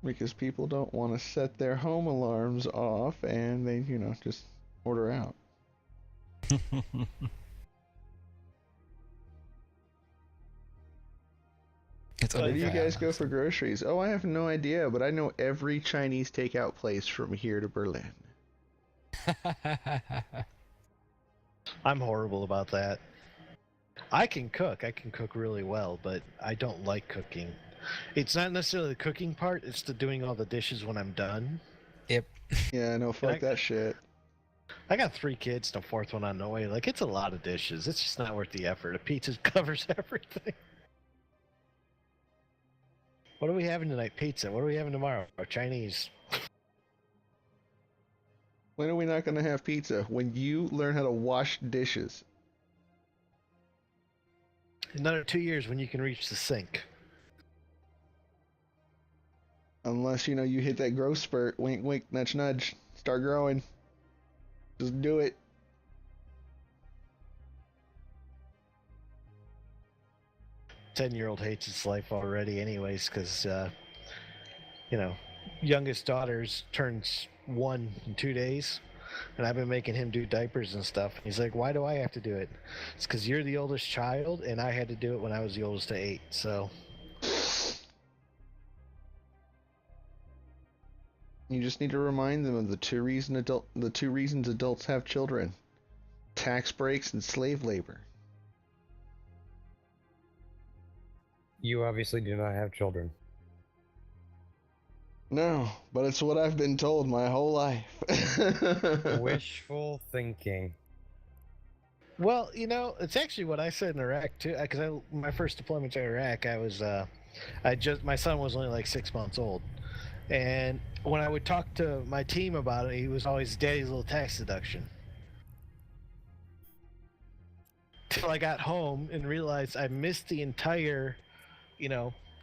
Because people don't want to set their home alarms off and they, just order out. It's Where only do you fair, guys go for honestly. groceries? Oh, I have no idea, but I know every Chinese takeout place from here to Berlin. I'm horrible about that. I can cook. I can cook really well, but I don't like cooking. It's not necessarily the cooking part, it's the doing all the dishes when I'm done. Yep. Yeah, no, fuck that shit. I got 3 kids, no 4th one on the way. Like, it's a lot of dishes. It's just not worth the effort. A pizza covers everything. What are we having tonight? Pizza. What are we having tomorrow? Chinese. When are we not going to have pizza? When you learn how to wash dishes. Another 2 years when you can reach the sink. Unless, you hit that growth spurt. Wink, wink, nudge, nudge. Start growing. Just do it. Ten-year-old hates his life already anyways, because, youngest daughter's turns 1 in 2 days. And I've been making him do diapers and stuff. He's like, why do I have to do it? It's because you're the oldest child, and I had to do it when I was the oldest to 8, so... You just need to remind them of the two reasons adults have children: tax breaks and slave labor. You obviously do not have children. No, but it's what I've been told my whole life. Wishful thinking. Well, it's actually what I said in Iraq too. Because my first deployment to Iraq, my son was only like 6 months old, and when I would talk to my team about it, he was always daddy's little tax deduction. Till I got home and realized I missed the entire,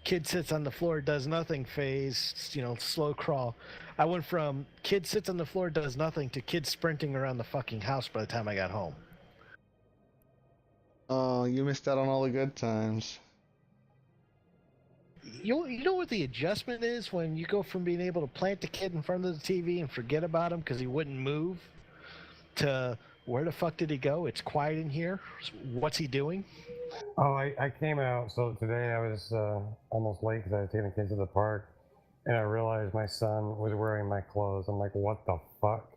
kid sits on the floor, does nothing phase, slow crawl. I went from kid sits on the floor, does nothing, to kid sprinting around the fucking house by the time I got home. Oh, you missed out on all the good times. You know what the adjustment is when you go from being able to plant the kid in front of the TV and forget about him because he wouldn't move, to where the fuck did he go? It's quiet in here. What's he doing? Oh, I came out. So today I was almost late because I was taking the kids to the park, and I realized my son was wearing my clothes. I'm like, what the fuck?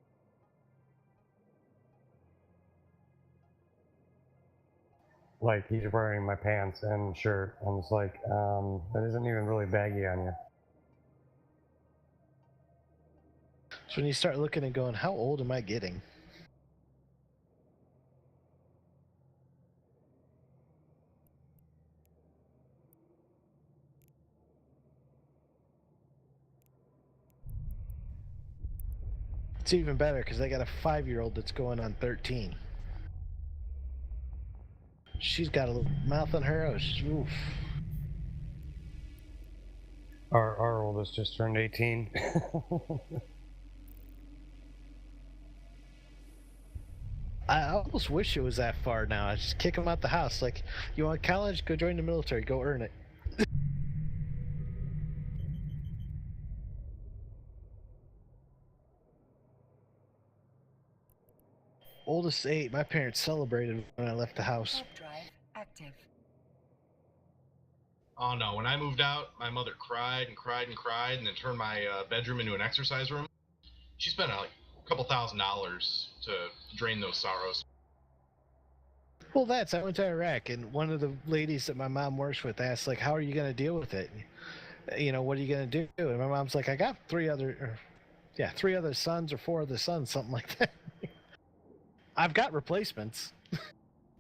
Like, he's wearing my pants and shirt. I'm just like, that isn't even really baggy on you. So when you start looking and going, how old am I getting? It's even better because I got a 5-year-old that's going on 13. She's got a little mouth on her. Oof. Our oldest just turned 18. I almost wish it was that far now. I just kick him out the house. Like, you want college? Go join the military. Go earn it. Oldest 8. My parents celebrated when I left the house. Warp drive active. Oh no, when I moved out, my mother cried and cried and cried and then turned my bedroom into an exercise room. She spent like a couple $1,000s to drain those sorrows. Well, I went to Iraq, and one of the ladies that my mom works with asked, like, how are you going to deal with it? What are you going to do? And my mom's like, I got 3 other sons or 4 other sons, something like that. I've got replacements.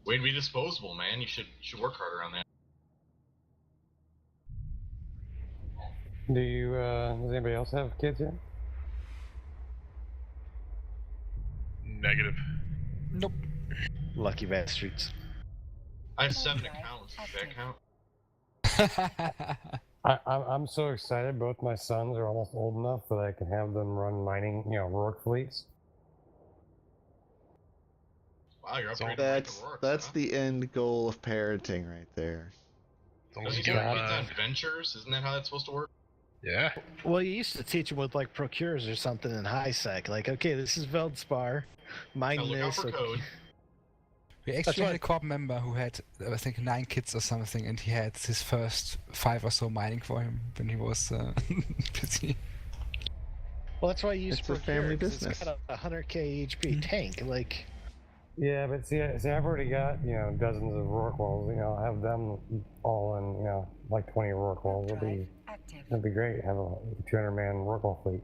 Way to be disposable, man. You should work harder on that. Does anybody else have kids yet? Negative. Nope. Lucky bastards. I have 7 Drive accounts. Does active. that count? I'm so excited. Both my sons are almost old enough that I can have them run mining, Rourke fleets. Wow, you're upgrading That's Rourke, that's huh? the end goal of parenting right there. As long Does as he you do give, it on ventures? Isn't that how that's supposed to work? yeah. Well, you used to teach them with like procures or something in high sec. Like, okay, this is Veldspar. Mine Now look out this. for code. We actually had a corp member who had, I think, 9 kids or something, and he had his first 5 or so mining for him when he was busy. Well, that's why you use It's a procure, family 'cause business. It's got a 100k HP tank. Like, Yeah, but see, I've already got dozens of Rourke walls. I'll have them all in like 20 Rourke walls. Drive active. It'd be great. Have a 200-man Rourke wall fleet.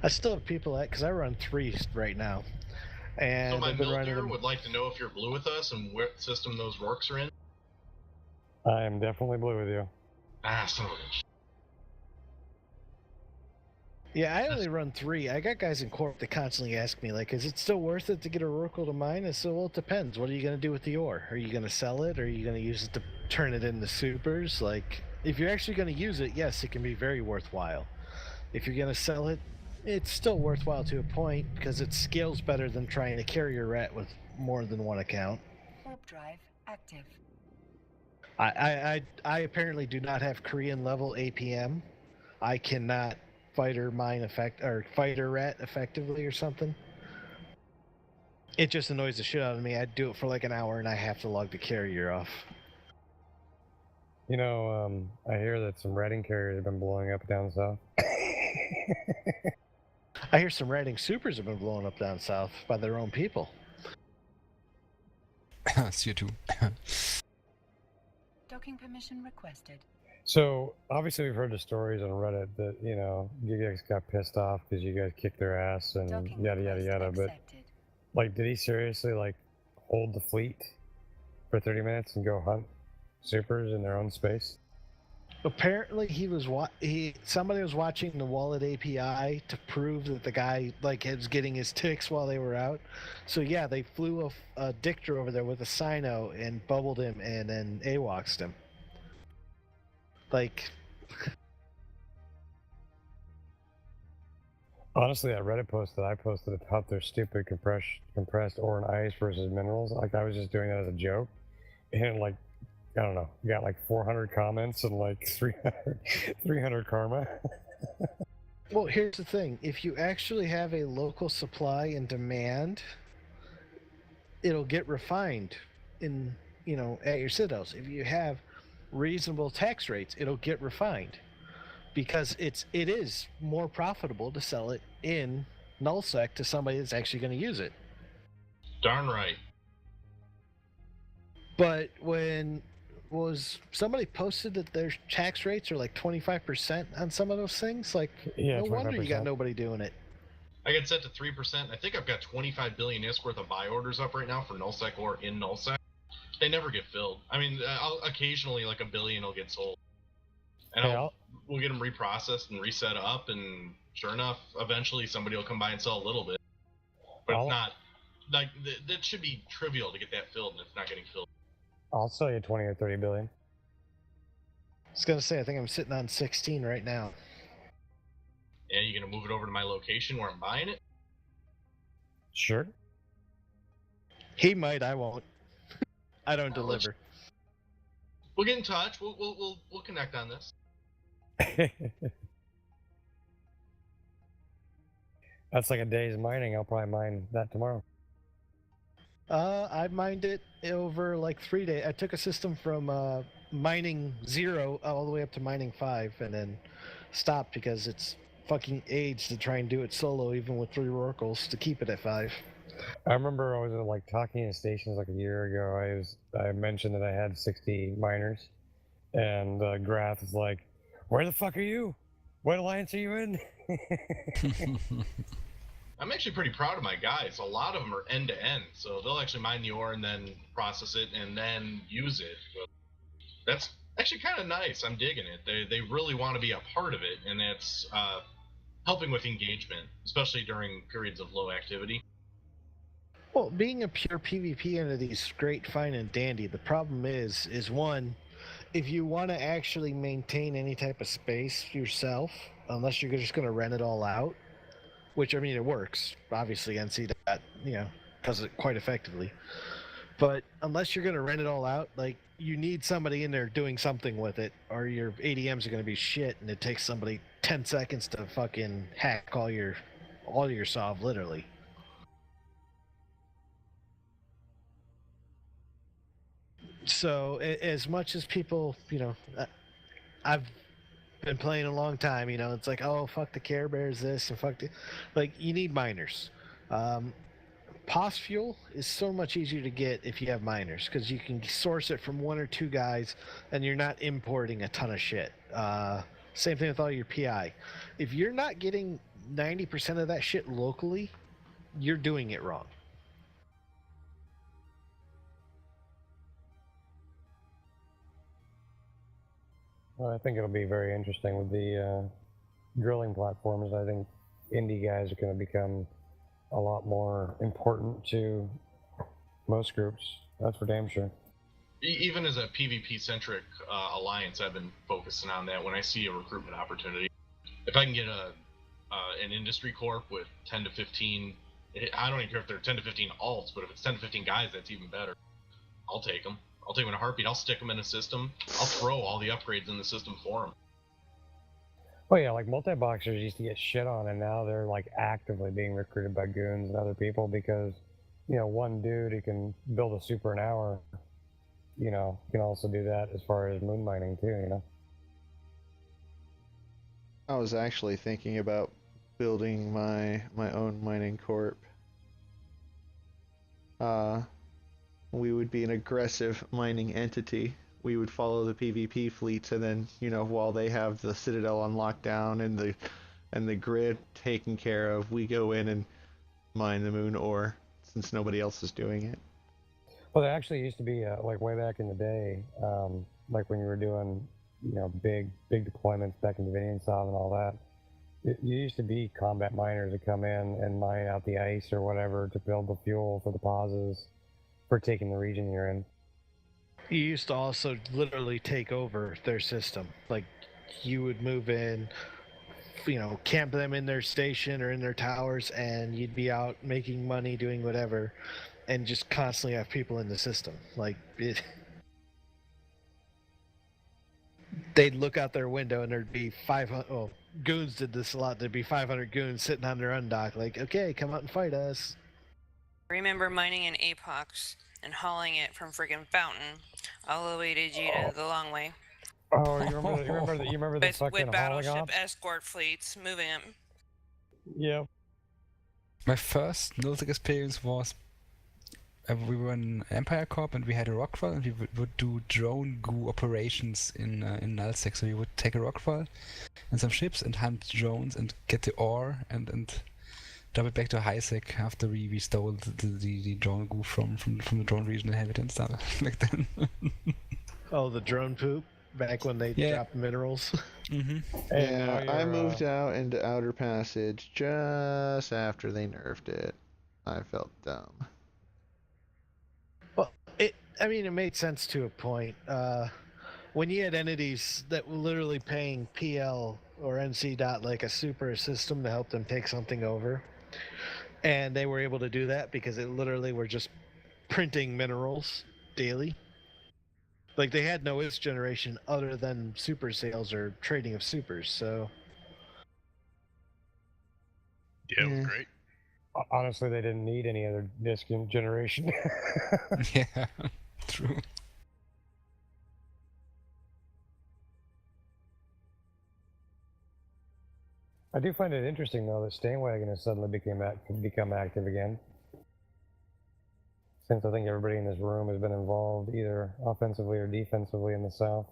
I still have people because I run 3 right now, and So my I've been running Mildeer them. would like to know if you're blue with us and what system those Rourkes are in. I am definitely blue with you. Ah, son of a bitch. Yeah, I only run 3. I got guys in corp that constantly ask me, like, is it still worth it to get a Rourke to mine? I said, well, it depends. What are you going to do with the ore? Are you going to sell it? Or are you going to use it to turn it into supers? Like, if you're actually going to use it, yes, it can be very worthwhile. If you're going to sell it, it's still worthwhile to a point because it scales better than trying to carry your rat with more than one account. Warp drive active. I apparently do not have Korean level APM. I cannot fighter rat effectively or something. It just annoys the shit out of me. I'd do it for like an hour and I have to log the carrier off. I hear that some ratting carriers have been blowing up down south. I hear some ratting supers have been blown up down south by their own people. CO2. Docking permission requested. So obviously we've heard the stories on Reddit that you guys got pissed off because you guys kicked their ass and Docking yada yada request yada. But accepted. like, did he seriously hold the fleet for 30 minutes and go hunt supers in their own space? Apparently, somebody was watching the wallet API to prove that the guy was getting his ticks while they were out. So yeah, they flew a dictor over there with a Sino and bubbled him and then AWACS'd him. Honestly, that Reddit post that I posted about their stupid compressed ore and ice versus minerals, I was just doing that as a joke, and I don't know, got 400 comments and 300 karma. Well, here's the thing: if you actually have a local supply and demand, it'll get refined at your citadels. If you have reasonable tax rates, it'll get refined because it is more profitable to sell it in nullsec to somebody that's actually going to use it. Darn right. But somebody posted that their tax rates are 25% on some of those things? No wonder you got 25%. nobody doing it. I get set to 3%. I think I've got 25 billion ISK worth of buy orders up right now for nullsec or in nullsec. They never get filled. I mean, occasionally a billion will get sold. And we'll get them reprocessed and reset up, and sure enough, eventually somebody will come by and sell a little bit. But it's not that should be trivial to get that filled, and it's not getting filled. I'll sell you 20 or 30 billion. I was gonna say, I think I'm sitting on 16 right now. And you gonna move it over to my location where I'm buying it? Sure. He might, I won't. I don't deliver. We'll get in touch. We'll connect on this. That's like a day's mining. I'll probably mine that tomorrow. I mined it over 3 days. I took a system from mining 0 all the way up to mining 5 and then stopped because it's fucking age to try and do it solo even with 3 oracles to keep it at 5. I remember I was talking to stations a year ago. I mentioned that I had 60 miners, and Grath is like, "Where the fuck are you? What alliance are you in?" I'm actually pretty proud of my guys. A lot of them are end to end, so they'll actually mine the ore and then process it and then use it. But that's actually kind of nice. I'm digging it. They really want to be a part of it, and it's helping with engagement, especially during periods of low activity. Well, being a pure PvP entity is great, fine, and dandy. The problem is one, if you want to actually maintain any type of space yourself, unless you're just going to rent it all out, which, I mean, it works. Obviously, NC does it quite effectively. But unless you're going to rent it all out, like, you need somebody in there doing something with it, or your ADMs are going to be shit, and it takes somebody 10 seconds to fucking hack all your sov, literally. So, as much as people, I've been playing a long time, it's like, oh, fuck the Care Bears this, and fuck the... Like, you need miners. POS fuel is so much easier to get if you have miners, because you can source it from one or two guys, and you're not importing a ton of shit. Same thing with all your PI. If you're not getting 90% of that shit locally, you're doing it wrong. Well, I think it'll be very interesting with the drilling platforms. I think indie guys are going to become a lot more important to most groups. That's for damn sure. Even as a PvP-centric alliance, I've been focusing on that. When I see a recruitment opportunity, if I can get an industry corp with 10 to 15, I don't even care if they're 10 to 15 alts, but if it's 10 to 15 guys, that's even better. I'll take them. I'll take them in a heartbeat. I'll stick them in a system. I'll throw all the upgrades in the system for them. Well, yeah, like multi-boxers used to get shit on, and now they're like actively being recruited by goons and other people because, one dude who can build a super an hour, can also do that as far as moon mining too, I was actually thinking about building my own mining corp. We would be an aggressive mining entity. We would follow the PvP fleets, and then, while they have the Citadel on lockdown and the grid taken care of, we go in and mine the moon ore, since nobody else is doing it. Well, there actually used to be, like way back in the day, like when you were doing, big deployments back in Dominion Sov and all that, it used to be combat miners that come in and mine out the ice or whatever to build the fuel for the pauses for taking the region you're in. You used to also literally take over their system. Like, you would move in, camp them in their station or in their towers, and you'd be out making money, doing whatever, and just constantly have people in the system. Like, they'd look out their window and there'd be 500... Oh, goons did this a lot. There'd be 500 goons sitting on their undock, like, okay, come out and fight us. Remember mining in Apox and hauling it from friggin' Fountain all the way to Jita the long way. Oh, you remember the fucking with battleship hauling ops? escort fleets moving them. Yeah. My first Nultic experience was we were in Empire Corp and we had a rockfall, and we would do drone goo operations in Nullsec. So we would take a rockfall and some ships and hunt drones and get the ore and drop it back to HighSec after we stole the drone goo from the drone region inhabitants back then. Oh, the drone poop? Back when they dropped minerals? Mm-hmm. Yeah, I moved out into Outer Passage just after they nerfed it. I felt dumb. Well, it made sense to a point. When you had entities that were literally paying PL or NC dot like a super system to help them take something over, and they were able to do that because it literally were just printing minerals daily. Like, they had no IS generation other than super sales or trading of supers, so... Yeah, it was great. Honestly, they didn't need any other disc generation. Yeah, true. I do find it interesting, though, that Stainwagon has suddenly become active again. Since I think everybody in this room has been involved either offensively or defensively in the South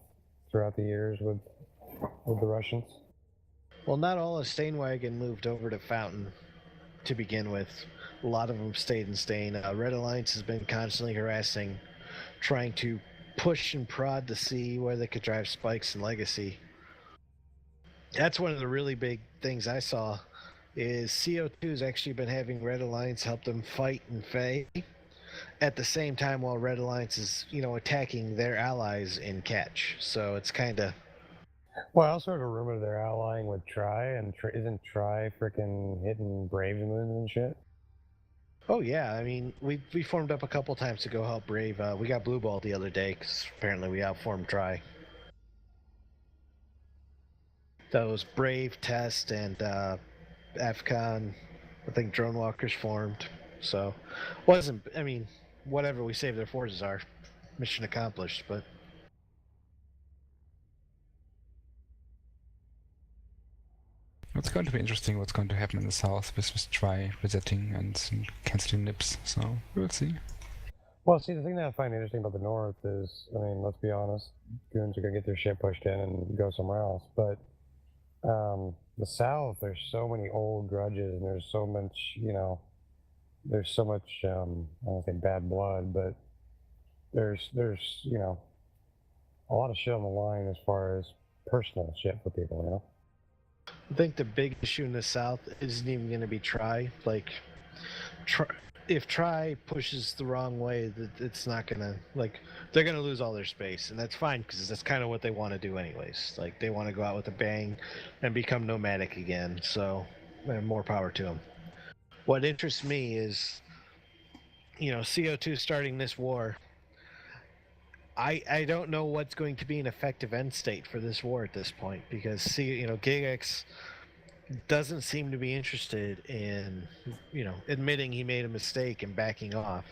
throughout the years with the Russians. Well, not all of Stainwagon moved over to Fountain to begin with. A lot of them stayed in Stain. Red Alliance has been constantly harassing, trying to push and prod to see where they could drive spikes in Legacy. That's one of the really big things I saw, is CO2's actually been having Red Alliance help them fight in Fae at the same time while Red Alliance is, attacking their allies in Catch. So it's kind of... Well, I also heard a rumor they're allying with Tri, and isn't Tri freaking hitting Brave's moons and shit? Oh yeah, I mean, we formed up a couple times to go help Brave. We got blue ball the other day because apparently we outformed Tri. That was Brave, Test, and AFCON. I think Drone Walkers formed. So, whatever we save their forces are, mission accomplished. But it's going to be interesting what's going to happen in the south with Tri resetting and canceling nips. So we'll see. Well, see, the thing that I find interesting about the north is, let's be honest, goons are gonna get their shit pushed in and go somewhere else. But the south, there's so many old grudges, and there's so much, there's so much, I don't want to say bad blood, but there's a lot of shit on the line as far as personal shit for people, I think the big issue in the south isn't even going to be Tri. If Tri pushes the wrong way, it's not gonna, they're gonna lose all their space, and that's fine because that's kind of what they want to do anyways. They want to go out with a bang and become nomadic again. So, more power to them. What interests me is, CO2 starting this war. I don't know what's going to be an effective end state for this war at this point because GigX doesn't seem to be interested in, admitting he made a mistake and backing off.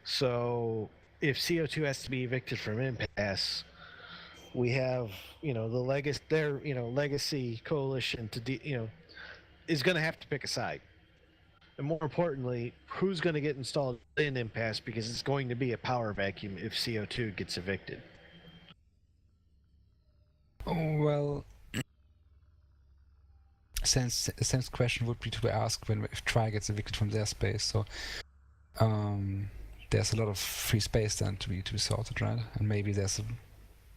So if CO2 has to be evicted from Impasse, we have, their legacy coalition is going to have to pick a side. And more importantly, who's going to get installed in Impasse because it's going to be a power vacuum if CO2 gets evicted. Oh, well, since the same question would be to ask if Tri gets evicted from their space, so there's a lot of free space then to be sorted, right? And maybe there's a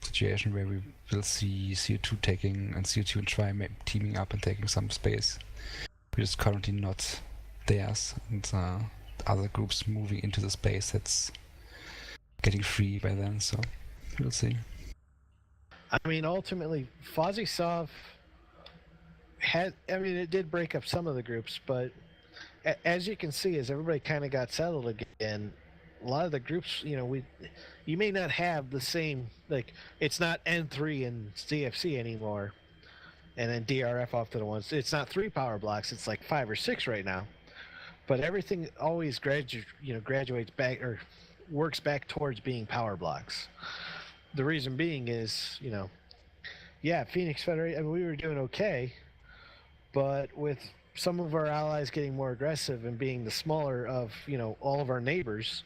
situation where we will see CO2 and CO2 and Tri teaming up and taking some space, which is currently not theirs, and other groups moving into the space that's getting free by then. So we'll see. Ultimately, Fozzy-Sov it did break up some of the groups, but as you can see, as everybody kind of got settled again, a lot of the groups, you may not have the same, it's not N3 and CFC anymore, and then DRF off to the ones. It's not 3 power blocks, it's like 5 or 6 right now. But everything always graduates back or works back towards being power blocks. The reason being is, Phoenix Federation, we were doing okay, but with some of our allies getting more aggressive and being the smaller of, all of our neighbors,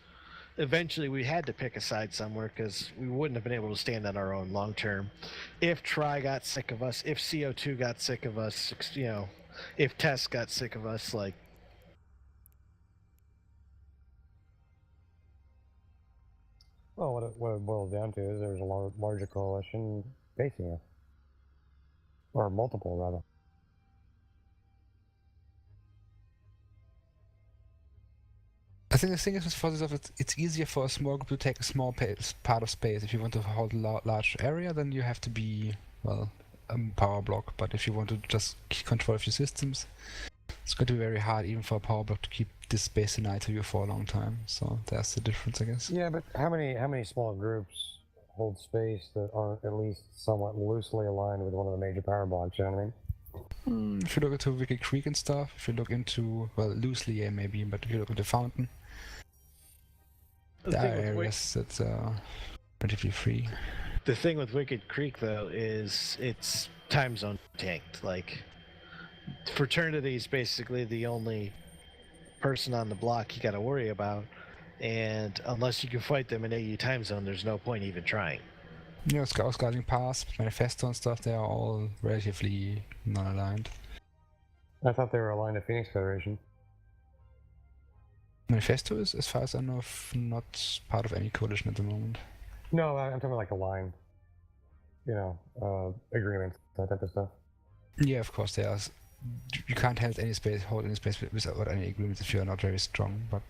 eventually we had to pick a side somewhere because we wouldn't have been able to stand on our own long term. If Tri got sick of us, if CO2 got sick of us, if Test got sick of us, Well, what it boils down to is there's a larger coalition facing us. Or multiple, rather. I think the thing is with Fozzy-Sov, it's easier for a small group to take a small part of space. If you want to hold a large area, then you have to be, a power block. But if you want to just control a few systems, it's going to be very hard even for a power block to keep this space denied to you for a long time. So that's the difference, I guess. Yeah, but how many small groups hold space that aren't at least somewhat loosely aligned with one of the major power blocks? You know what I mean? If you look into Wicked Creek and stuff, if you look into, loosely, yeah, maybe, but if you look into Fountain, there are areas that's relatively free. The thing with Wicked Creek, though, is it's time zone tanked. Fraternity is basically the only person on the block you got to worry about, and unless you can fight them in AU time zone, there's no point even trying. Scouting Pass, Manifesto and stuff, they are all relatively non-aligned. I thought they were aligned to Phoenix Federation. Manifesto is, as far as I know, not part of any coalition at the moment. No, I'm talking like aligned. Agreements, that type of stuff. Yeah, of course, they are you can't hold any space without any agreements if you're not very strong. But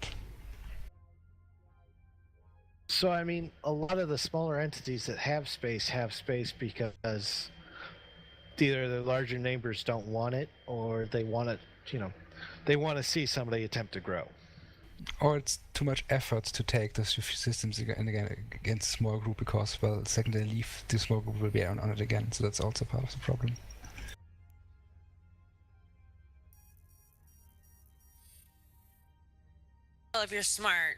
So, I mean, a lot of the smaller entities that have space because either the larger neighbors don't want it, or they want it, they want to see somebody attempt to grow. or it's too much effort to take those systems again against a small group, because, well, the second they leave, the small group will be on it again. So that's also part of the problem. Well, if you're smart,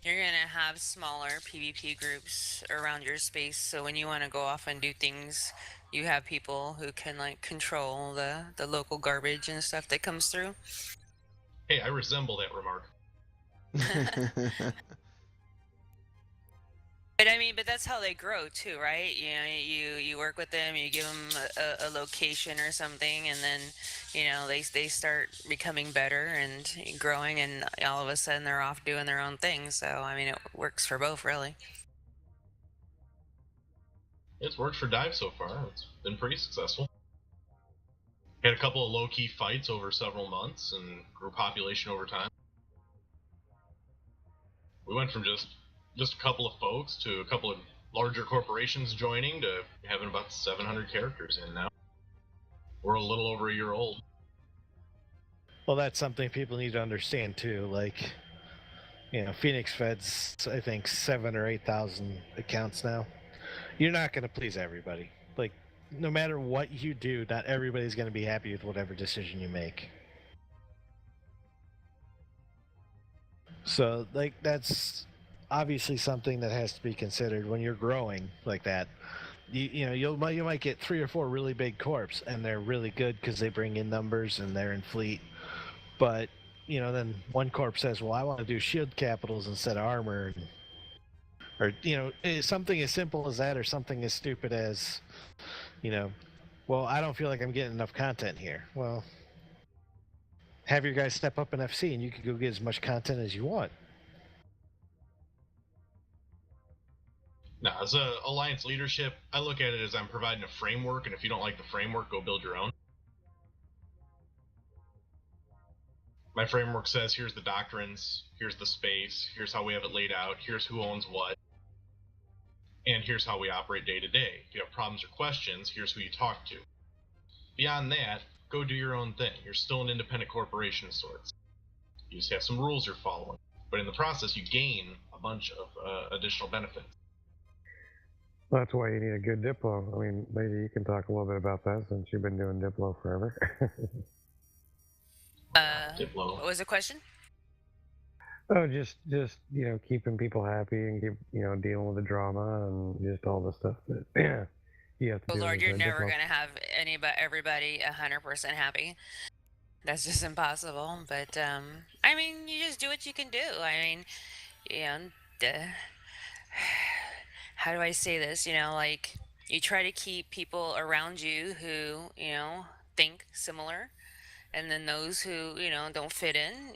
you're gonna have smaller PvP groups around your space. So when you want to go off and do things, you have people who can like control the local garbage and stuff that comes through. Hey, I resemble that remark. But I mean, but that's how they grow too, right? You know, you work with them, you give them a location or something, and then, you know, they start becoming better and growing, and all of a sudden they're off doing their own thing. So I mean, it works for both, really. It's worked for Dive so far. It's been pretty successful. Had a couple of low-key fights over several months and grew population over time. We went from just a couple of folks to a couple of larger corporations joining to having about 700 characters in now. We're a little over a year old. Well, that's something people need to understand too. Like, Phoenix Fed's, I think, 7,000 or 8,000 accounts now. You're not going to please everybody. Like, no matter what you do, not everybody's going to be happy with whatever decision you make. So, like, that's obviously something that has to be considered when you're growing like that. You might get 3 or 4 really big corps, and they're really good because they bring in numbers and they're in fleet. But then one corp says, "Well, I want to do shield capitals instead of armor," or something as simple as that, or something as stupid as, "Well, I don't feel like I'm getting enough content here." Well, have your guys step up in FC, and you can go get as much content as you want. Now, as a alliance leadership, I look at it as I'm providing a framework, and if you don't like the framework, go build your own. My framework says, here's the doctrines, here's the space, here's how we have it laid out, here's who owns what, and here's how we operate day to day. If you have problems or questions, here's who you talk to. Beyond that, go do your own thing. You're still an independent corporation of sorts. You just have some rules you're following. But in the process, you gain a bunch of additional benefits. That's why you need a good Diplo. I mean, maybe you can talk a little bit about that since you've been doing Diplo forever. Diplo. What was the question? Oh, just keeping people happy and dealing with the drama and just all the stuff that you have to Oh do. Lord, as you're a never Diplo. gonna have everybody 100% happy. That's just impossible. But I mean, you just do what you can do. I mean, how do I say this? Like, you try to keep people around you who think similar, and then those who don't fit in,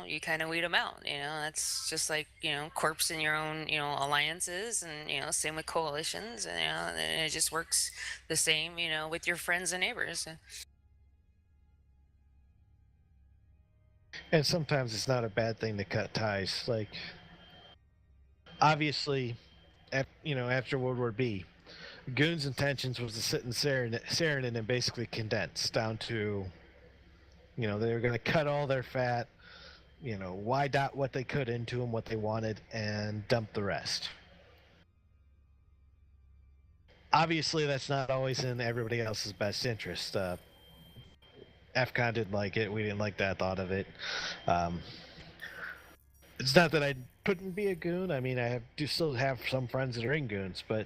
you kind of weed them out. That's just like corps in your own alliances, and same with coalitions, and it just works the same with your friends and neighbors. And sometimes it's not a bad thing to cut ties. Like, obviously, after World War B, Goon's intentions was to sit in Saranin and basically condense down to, they were going to cut all their fat, wide out what they could into them, what they wanted, and dump the rest. Obviously, that's not always in everybody else's best interest. FCON didn't like it. We didn't like that thought of it. It's not that I couldn't be a goon. I mean, do still have some friends that are in goons, but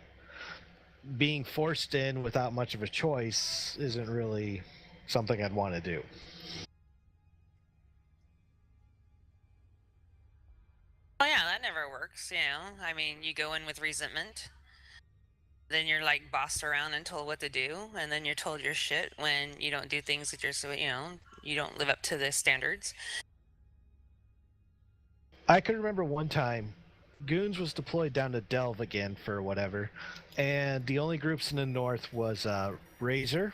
being forced in without much of a choice isn't really something I'd want to do. Oh yeah, that never works. I mean, you go in with resentment, then you're like bossed around and told what to do, and then you're told your shit when you don't do things that you don't live up to the standards. I can remember one time Goons was deployed down to Delve again for whatever, and the only groups in the north was Razor,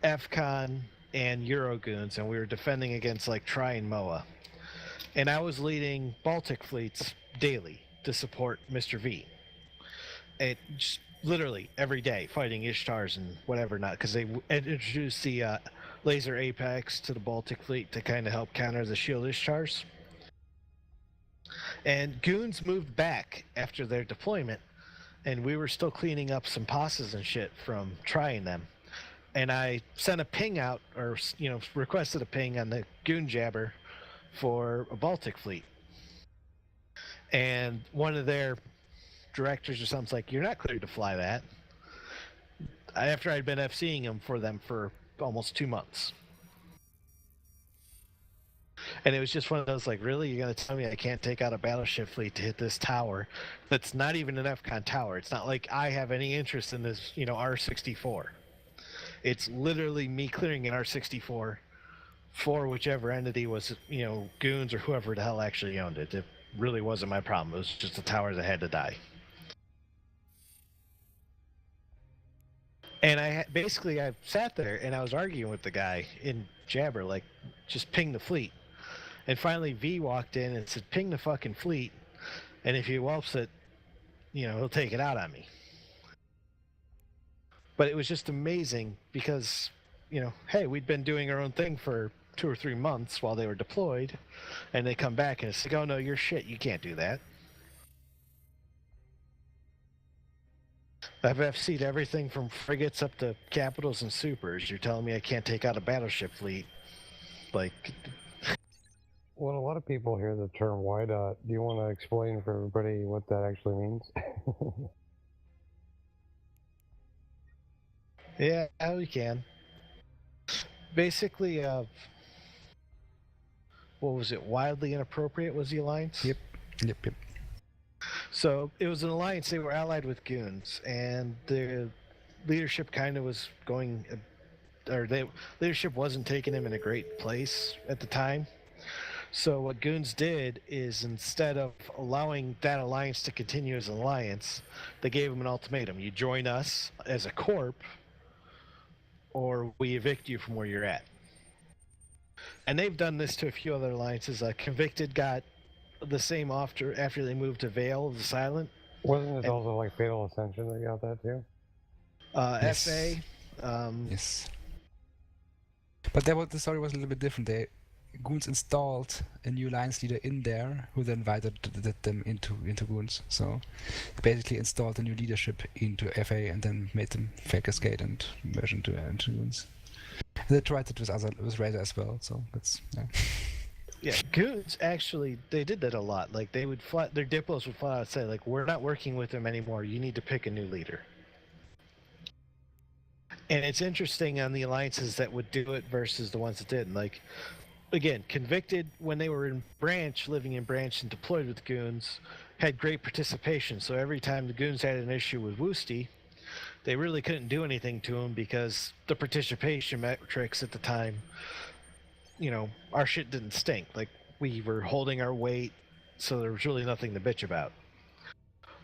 FCON, and Eurogoons, and we were defending against like Tri and Moa. And I was leading Baltic fleets daily to support Mr. V. And just literally every day fighting Ishtars and whatever not, because they introduced the laser apex to the Baltic fleet to kind of help counter the shield Ishtars. And goons moved back after their deployment, and we were still cleaning up some passes and shit from trying them. And I sent a ping out, or requested a ping on the goon jabber for a Baltic fleet. And one of their directors or something's like, "You're not cleared to fly that." After I'd been FCing them for almost 2 months. And it was just one of those, like, really? You're going to tell me I can't take out a battleship fleet to hit this tower that's not even an FCON tower? It's not like I have any interest in this, R-64. It's literally me clearing an R-64 for whichever entity was, goons or whoever the hell actually owned it. It really wasn't my problem. It was just the tower that had to die. And I sat there and I was arguing with the guy in Jabber, like, just ping the fleet. And finally V walked in and said, "Ping the fucking fleet, and if he whelps it, he'll take it out on me." But it was just amazing because, hey, we'd been doing our own thing for 2 or 3 months while they were deployed, and they come back and it's like, "Oh no, you're shit, you can't do that." I've FC'd everything from frigates up to capitals and supers. You're telling me I can't take out a battleship fleet? Like... When a lot of people hear the term YDOT, do you want to explain for everybody what that actually means? Yeah, we can. Basically, what was it? Wildly Inappropriate was the alliance? Yep. So it was an alliance. They were allied with goons, and the leadership kind of was going, leadership wasn't taking them in a great place at the time. So what goons did is, instead of allowing that alliance to continue as an alliance, they gave them an ultimatum: you join us as a corp, or we evict you from where you're at. And they've done this to a few other alliances. Convicted got the same after they moved to Vale of the Silent. Wasn't it also like Fatal Ascension that got that too? Yes. FA. Yes. But the story was a little bit different. Goons installed a new alliance leader in there, who then invited them into Goons. So basically installed a new leadership into FA and then made them fake escape and merge into Goons. And they tried it with Razor as well. So that's Yeah, goons actually, they did that a lot. Like, their diplos would flat out say, like, "We're not working with them anymore. You need to pick a new leader." And it's interesting on the alliances that would do it versus the ones that didn't. Like, again, Convicted, when they were in Branch, living in Branch and deployed with goons, had great participation. So every time the goons had an issue with Woosty, they really couldn't do anything to him because the participation metrics at the time, our shit didn't stink. Like, we were holding our weight, so there was really nothing to bitch about.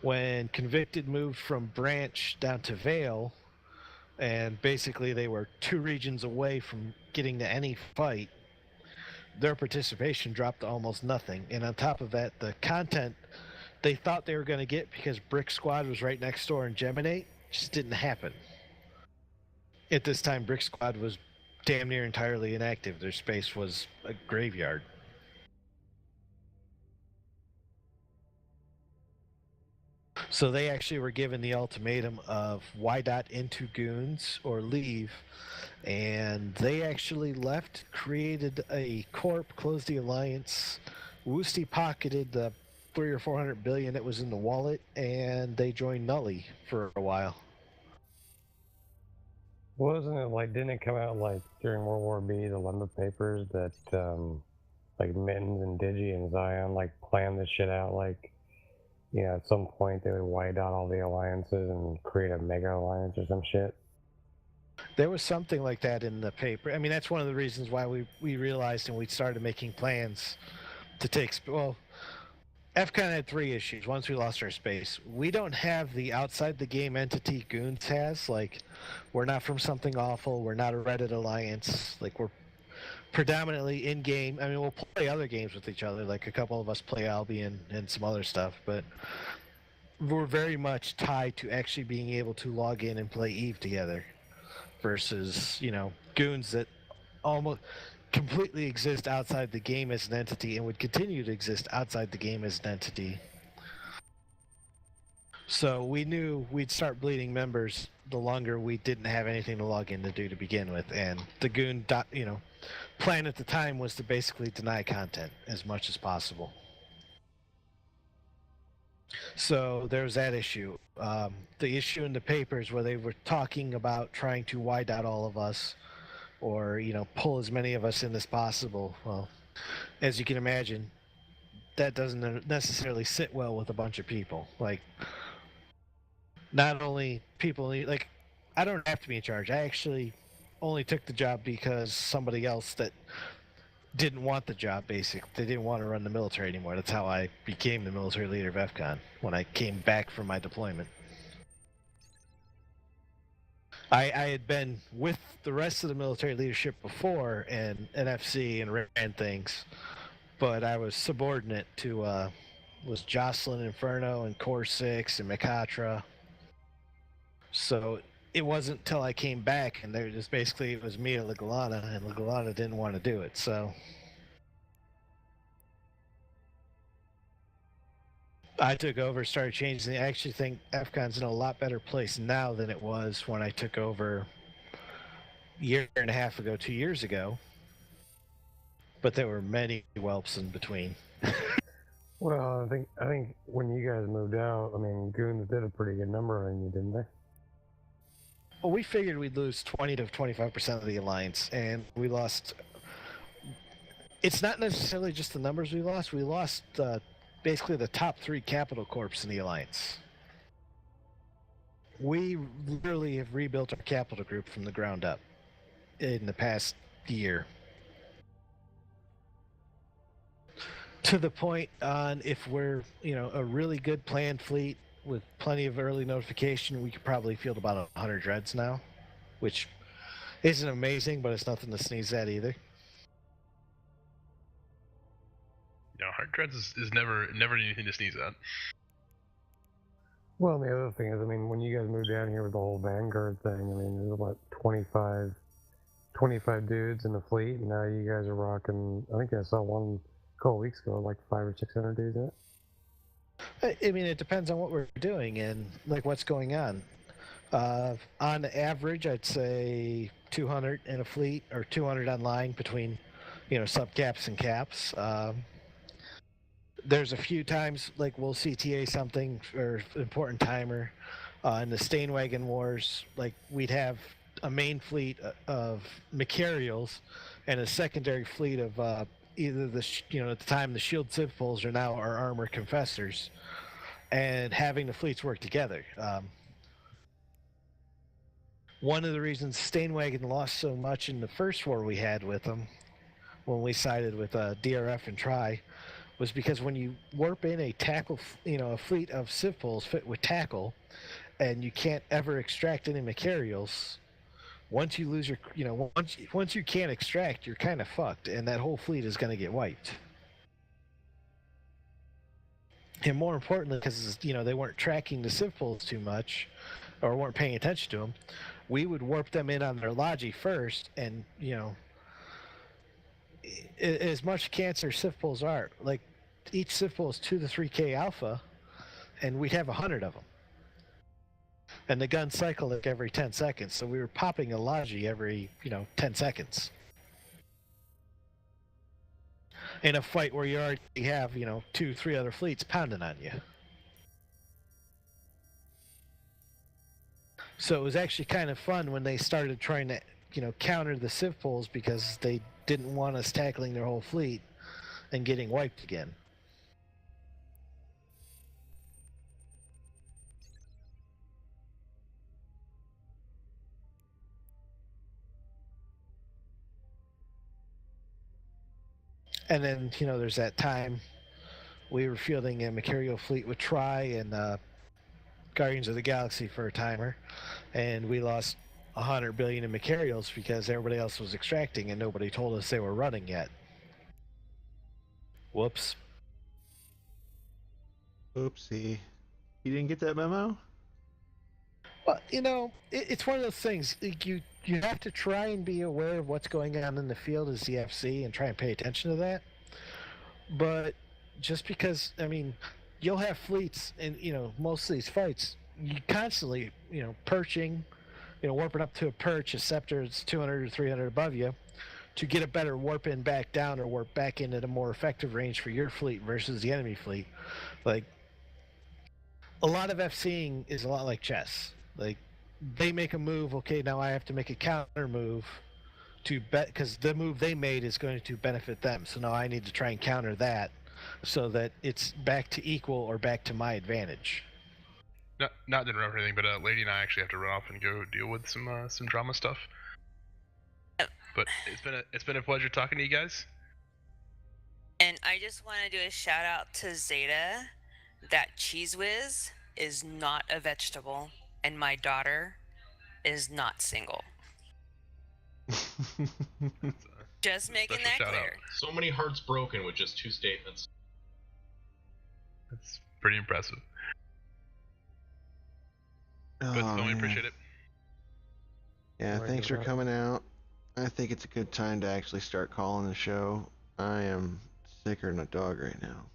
When Convicted moved from Branch down to Vale, and basically they were 2 regions away from getting to any fight, their participation dropped to almost nothing. And on top of that, the content they thought they were going to get because Brick Squad was right next door in Geminate just didn't happen. At this time, Brick Squad was damn near entirely inactive. Their space was a graveyard. So they actually were given the ultimatum of YDOT into Goons or leave, and they actually left, created a corp, closed the alliance. Woosty pocketed the 300 or 400 billion that was in the wallet, and they joined Nully for a while. Wasn't it like, didn't it come out like during World War B, the Lumber Papers, that like Mittens and Digi and Zion like planned this shit out, like, at some point they would white out all the alliances and create a mega alliance or some shit? There was something like that in the paper. I mean, that's one of the reasons why we realized and we started making plans to take... Well, FCON had 3 issues. Once we lost our space, we don't have the outside the game entity Goons has. Like, we're not from Something Awful. We're not a Reddit alliance. Like, we're predominantly in game. I mean, we'll play other games with each other. Like, a couple of us play Albion and some other stuff, but we're very much tied to actually being able to log in and play Eve together. Versus, Goons that almost completely exist outside the game as an entity and would continue to exist outside the game as an entity. So we knew we'd start bleeding members the longer we didn't have anything to log in to do to begin with. And the Goon, plan at the time was to basically deny content as much as possible. So there was that issue. The issue in the papers where they were talking about trying to white out all of us or, pull as many of us in as possible. Well, as you can imagine, that doesn't necessarily sit well with a bunch of people. Like, not only people, like, I don't have to be in charge. I actually only took the job because somebody else that didn't want the job, basically. They didn't want to run the military anymore. That's how I became the military leader of FCON when I came back from my deployment. I had been with the rest of the military leadership before and NFC and ran things, but I was subordinate to was Jocelyn Inferno and Core 6 and Mikatra. So it wasn't until I came back and it was me and Legalana, and Legalana didn't want to do it. So I took over, started changing. I actually think FCON's in a lot better place now than it was when I took over a year and a half ago, 2 years ago. But there were many whelps in between. Well, I think when you guys moved out, I mean, Goons did a pretty good number on you, didn't they? Well, we figured we'd lose 20 to 25% of the alliance, and we lost. It's not necessarily just the numbers we lost. We lost basically the top 3 capital corps in the alliance. We literally have rebuilt our capital group from the ground up in the past year. To the point on if we're, a really good planned fleet with plenty of early notification, we could probably field about 100 dreads now, which isn't amazing, but it's nothing to sneeze at either. Hard dreads is never anything to sneeze at. Well, the other thing is, I mean, when you guys moved down here with the whole Vanguard thing, I mean, there's about 25 dudes in the fleet, and now you guys are rocking, I think I saw one a couple weeks ago, like 500 or 600 dudes in it. I mean, it depends on what we're doing and, like, what's going on. On average, I'd say 200 in a fleet, or 200 online between, subcaps and caps. There's a few times, like, we'll CTA something or important timer. In the Stainwagon Wars, like, we'd have a main fleet of Macarials and a secondary fleet of either at the time the Shield Civ Poles are now our Armor Confessors, and having the fleets work together. One of the reasons Stainwagon lost so much in the first war we had with them, when we sided with DRF and Tri, was because when you warp in a tackle, a fleet of Civ Poles fit with tackle, and you can't ever extract any Macarials, once you lose your, once you can't extract, you're kind of fucked, and that whole fleet is going to get wiped. And more importantly, because they weren't tracking the Civ Poles too much, or weren't paying attention to them, we would warp them in on their Logi first, and as much cancer Civ Poles are, like, each Civ Pole is 2 to 3k alpha, and we'd have 100 of them. And the guns cycle like every 10 seconds, so we were popping a Logi every, 10 seconds. In a fight where you already have, 2-3 other fleets pounding on you. So it was actually kind of fun when they started trying to, counter the Civ Poles because they didn't want us tackling their whole fleet and getting wiped again. And then, there's that time we were fielding a Macario fleet with Try and Guardians of the Galaxy for a timer, and we lost 100 billion in Macarios because everybody else was extracting and nobody told us they were running yet. Whoops. Oopsie. You didn't get that memo? Well, it's one of those things. Like you have to try and be aware of what's going on in the field as the FC and try and pay attention to that. But just because, you'll have fleets and, most of these fights, you constantly, perching, warping up to a perch, a scepter is 200 or 300 above you to get a better warp in back down or warp back in at a more effective range for your fleet versus the enemy fleet. Like, a lot of FCing is a lot like chess. Like, they make a move, okay, now I have to make a counter move to bet, because the move they made is going to benefit them. So now I need to try and counter that so that it's back to equal or back to my advantage. Not to interrupt or anything, but Lady and I actually have to run off and go deal with some drama stuff. But it's been a pleasure talking to you guys. And I just want to do a shout out to Zeta. That Cheese Whiz is not a vegetable, and my daughter is not single. Just making that clear. So many hearts broken with just 2 statements. That's pretty impressive. But we appreciate it. Yeah, thanks for coming out. I think it's a good time to actually start calling the show. I am sicker than a dog right now.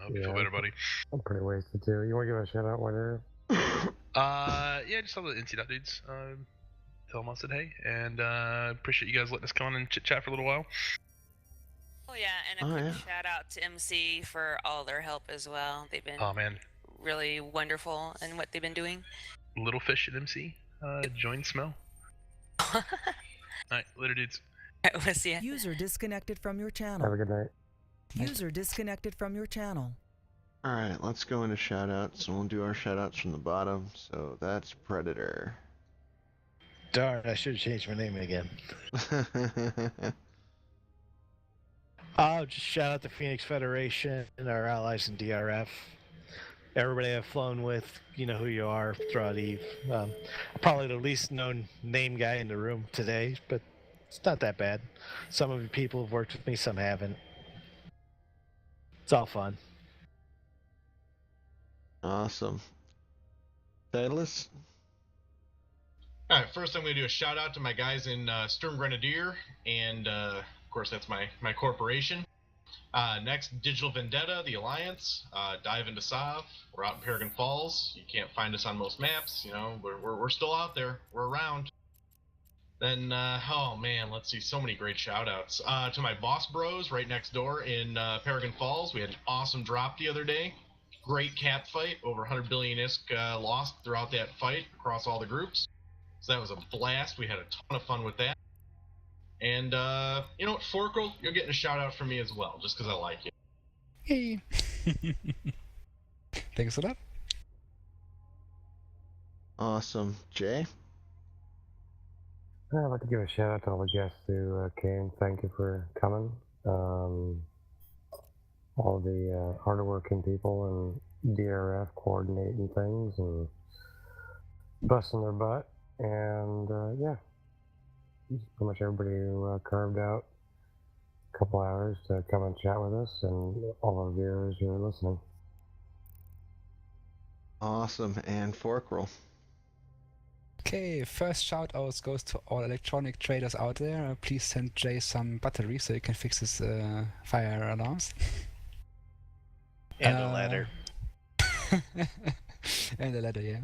Hope you feel better, buddy. I'm pretty wasted too. You want to give a shout out, whatever? Yeah, just all the NC dudes. Tell them I said hey, and appreciate you guys letting us come on and chit chat for a little while. Oh yeah, and a quick shout out to MC for all their help as well. They've been really wonderful in what they've been doing. Little fish at MC. Join Smell. Alright, later dudes. We'll see ya. User disconnected from your channel. Have a good night. User disconnected from your channel. Alright, let's go into shoutouts, and we'll do our shoutouts from the bottom. So that's Predator. Darn, I should have changed my name again. I'll just shout out the Phoenix Federation and our allies in DRF. Everybody I've flown with, you know who you are throughout EVE. Probably the least known name guy in the room today, but it's not that bad. Some of you people have worked with me, some haven't. It's all fun. Awesome. Daedalus? Alright, first I'm going to do a shout out to my guys in Sturm Grenadier, and of course that's my corporation. Next, Digital Vendetta, the Alliance. Dive into Sav. We're out in Paragon Falls. You can't find us on most maps. We're still out there. We're around. Then, oh man, let's see, so many great shout-outs. To my boss bros right next door in Paragon Falls. We had an awesome drop the other day. Great cap fight. Over 100 billion ISK lost throughout that fight across all the groups. So that was a blast. We had a ton of fun with that. And, you know what, Forkle, you're getting a shout-out from me as well, just because I like you. Hey. Thanks a lot. Awesome. Jay? I'd like to give a shout out to all the guests who came. Thank you for coming. All the hardworking people and DRF coordinating things and busting their butt. And yeah, pretty much everybody who carved out a couple hours to come and chat with us, and all our viewers who are listening. Awesome. And Forkroll? Okay, first shout outs goes to all electronic traders out there. Please send Jay some batteries so he can fix his fire alarms. And a ladder. And a ladder, yeah.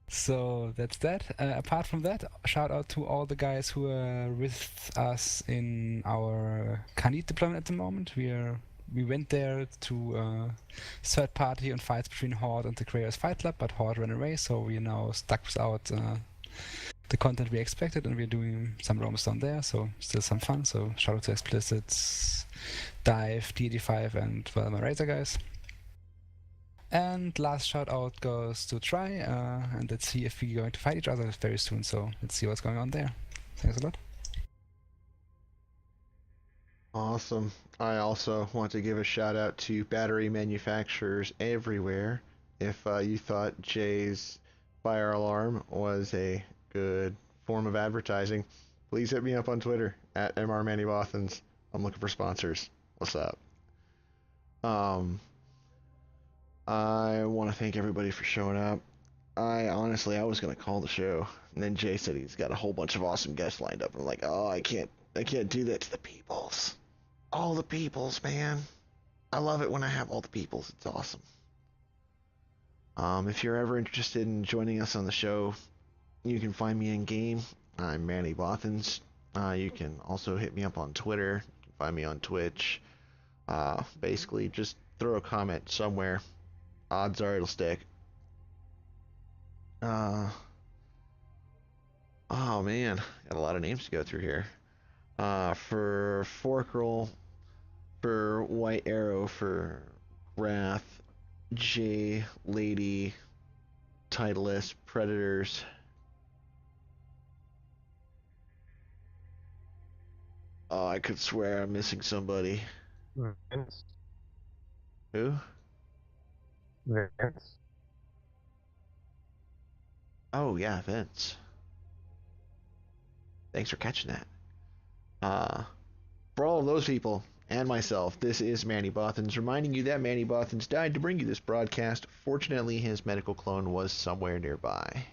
So that's that. Apart from that, shout out to all the guys who are with us in our Khanid deployment at the moment. We went there to third party on fights between Horde and the Creators Fight Club, but Horde ran away, so we are now stuck without the content we expected, and we're doing some roams down there, so still some fun. So shout out to Explicits, Dive, D85, and well, my Razor guys. And last shout out goes to Try, and let's see if we're going to fight each other very soon, so let's see what's going on there. Thanks a lot. Awesome. I also want to give a shout out to battery manufacturers everywhere. If you thought Jay's fire alarm was a good form of advertising, please hit me up on Twitter at mrmannybothans. I'm looking for sponsors. What's up? Um, I want to thank everybody for showing up. I was gonna call the show, and then Jay said he's got a whole bunch of awesome guests lined up. I'm like, oh, I can't do that to the peoples. All the peoples, man. I love it when I have all the peoples. It's awesome. If you're ever interested in joining us on the show, you can find me in game. I'm Manny Bothans. You can also hit me up on Twitter. You can find me on Twitch. Basically, just throw a comment somewhere. Odds are it'll stick. Oh man, got a lot of names to go through here. For Forkrel, for White Arrow, for Wrath, J, Lady, Titleist, Predators. Oh, I could swear I'm missing somebody. Vince. Who? Vince. Oh yeah, Vince. Thanks for catching that. For all of those people and myself, this is Manny Bothans, reminding you that Manny Bothans died to bring you this broadcast. Fortunately, his medical clone was somewhere nearby.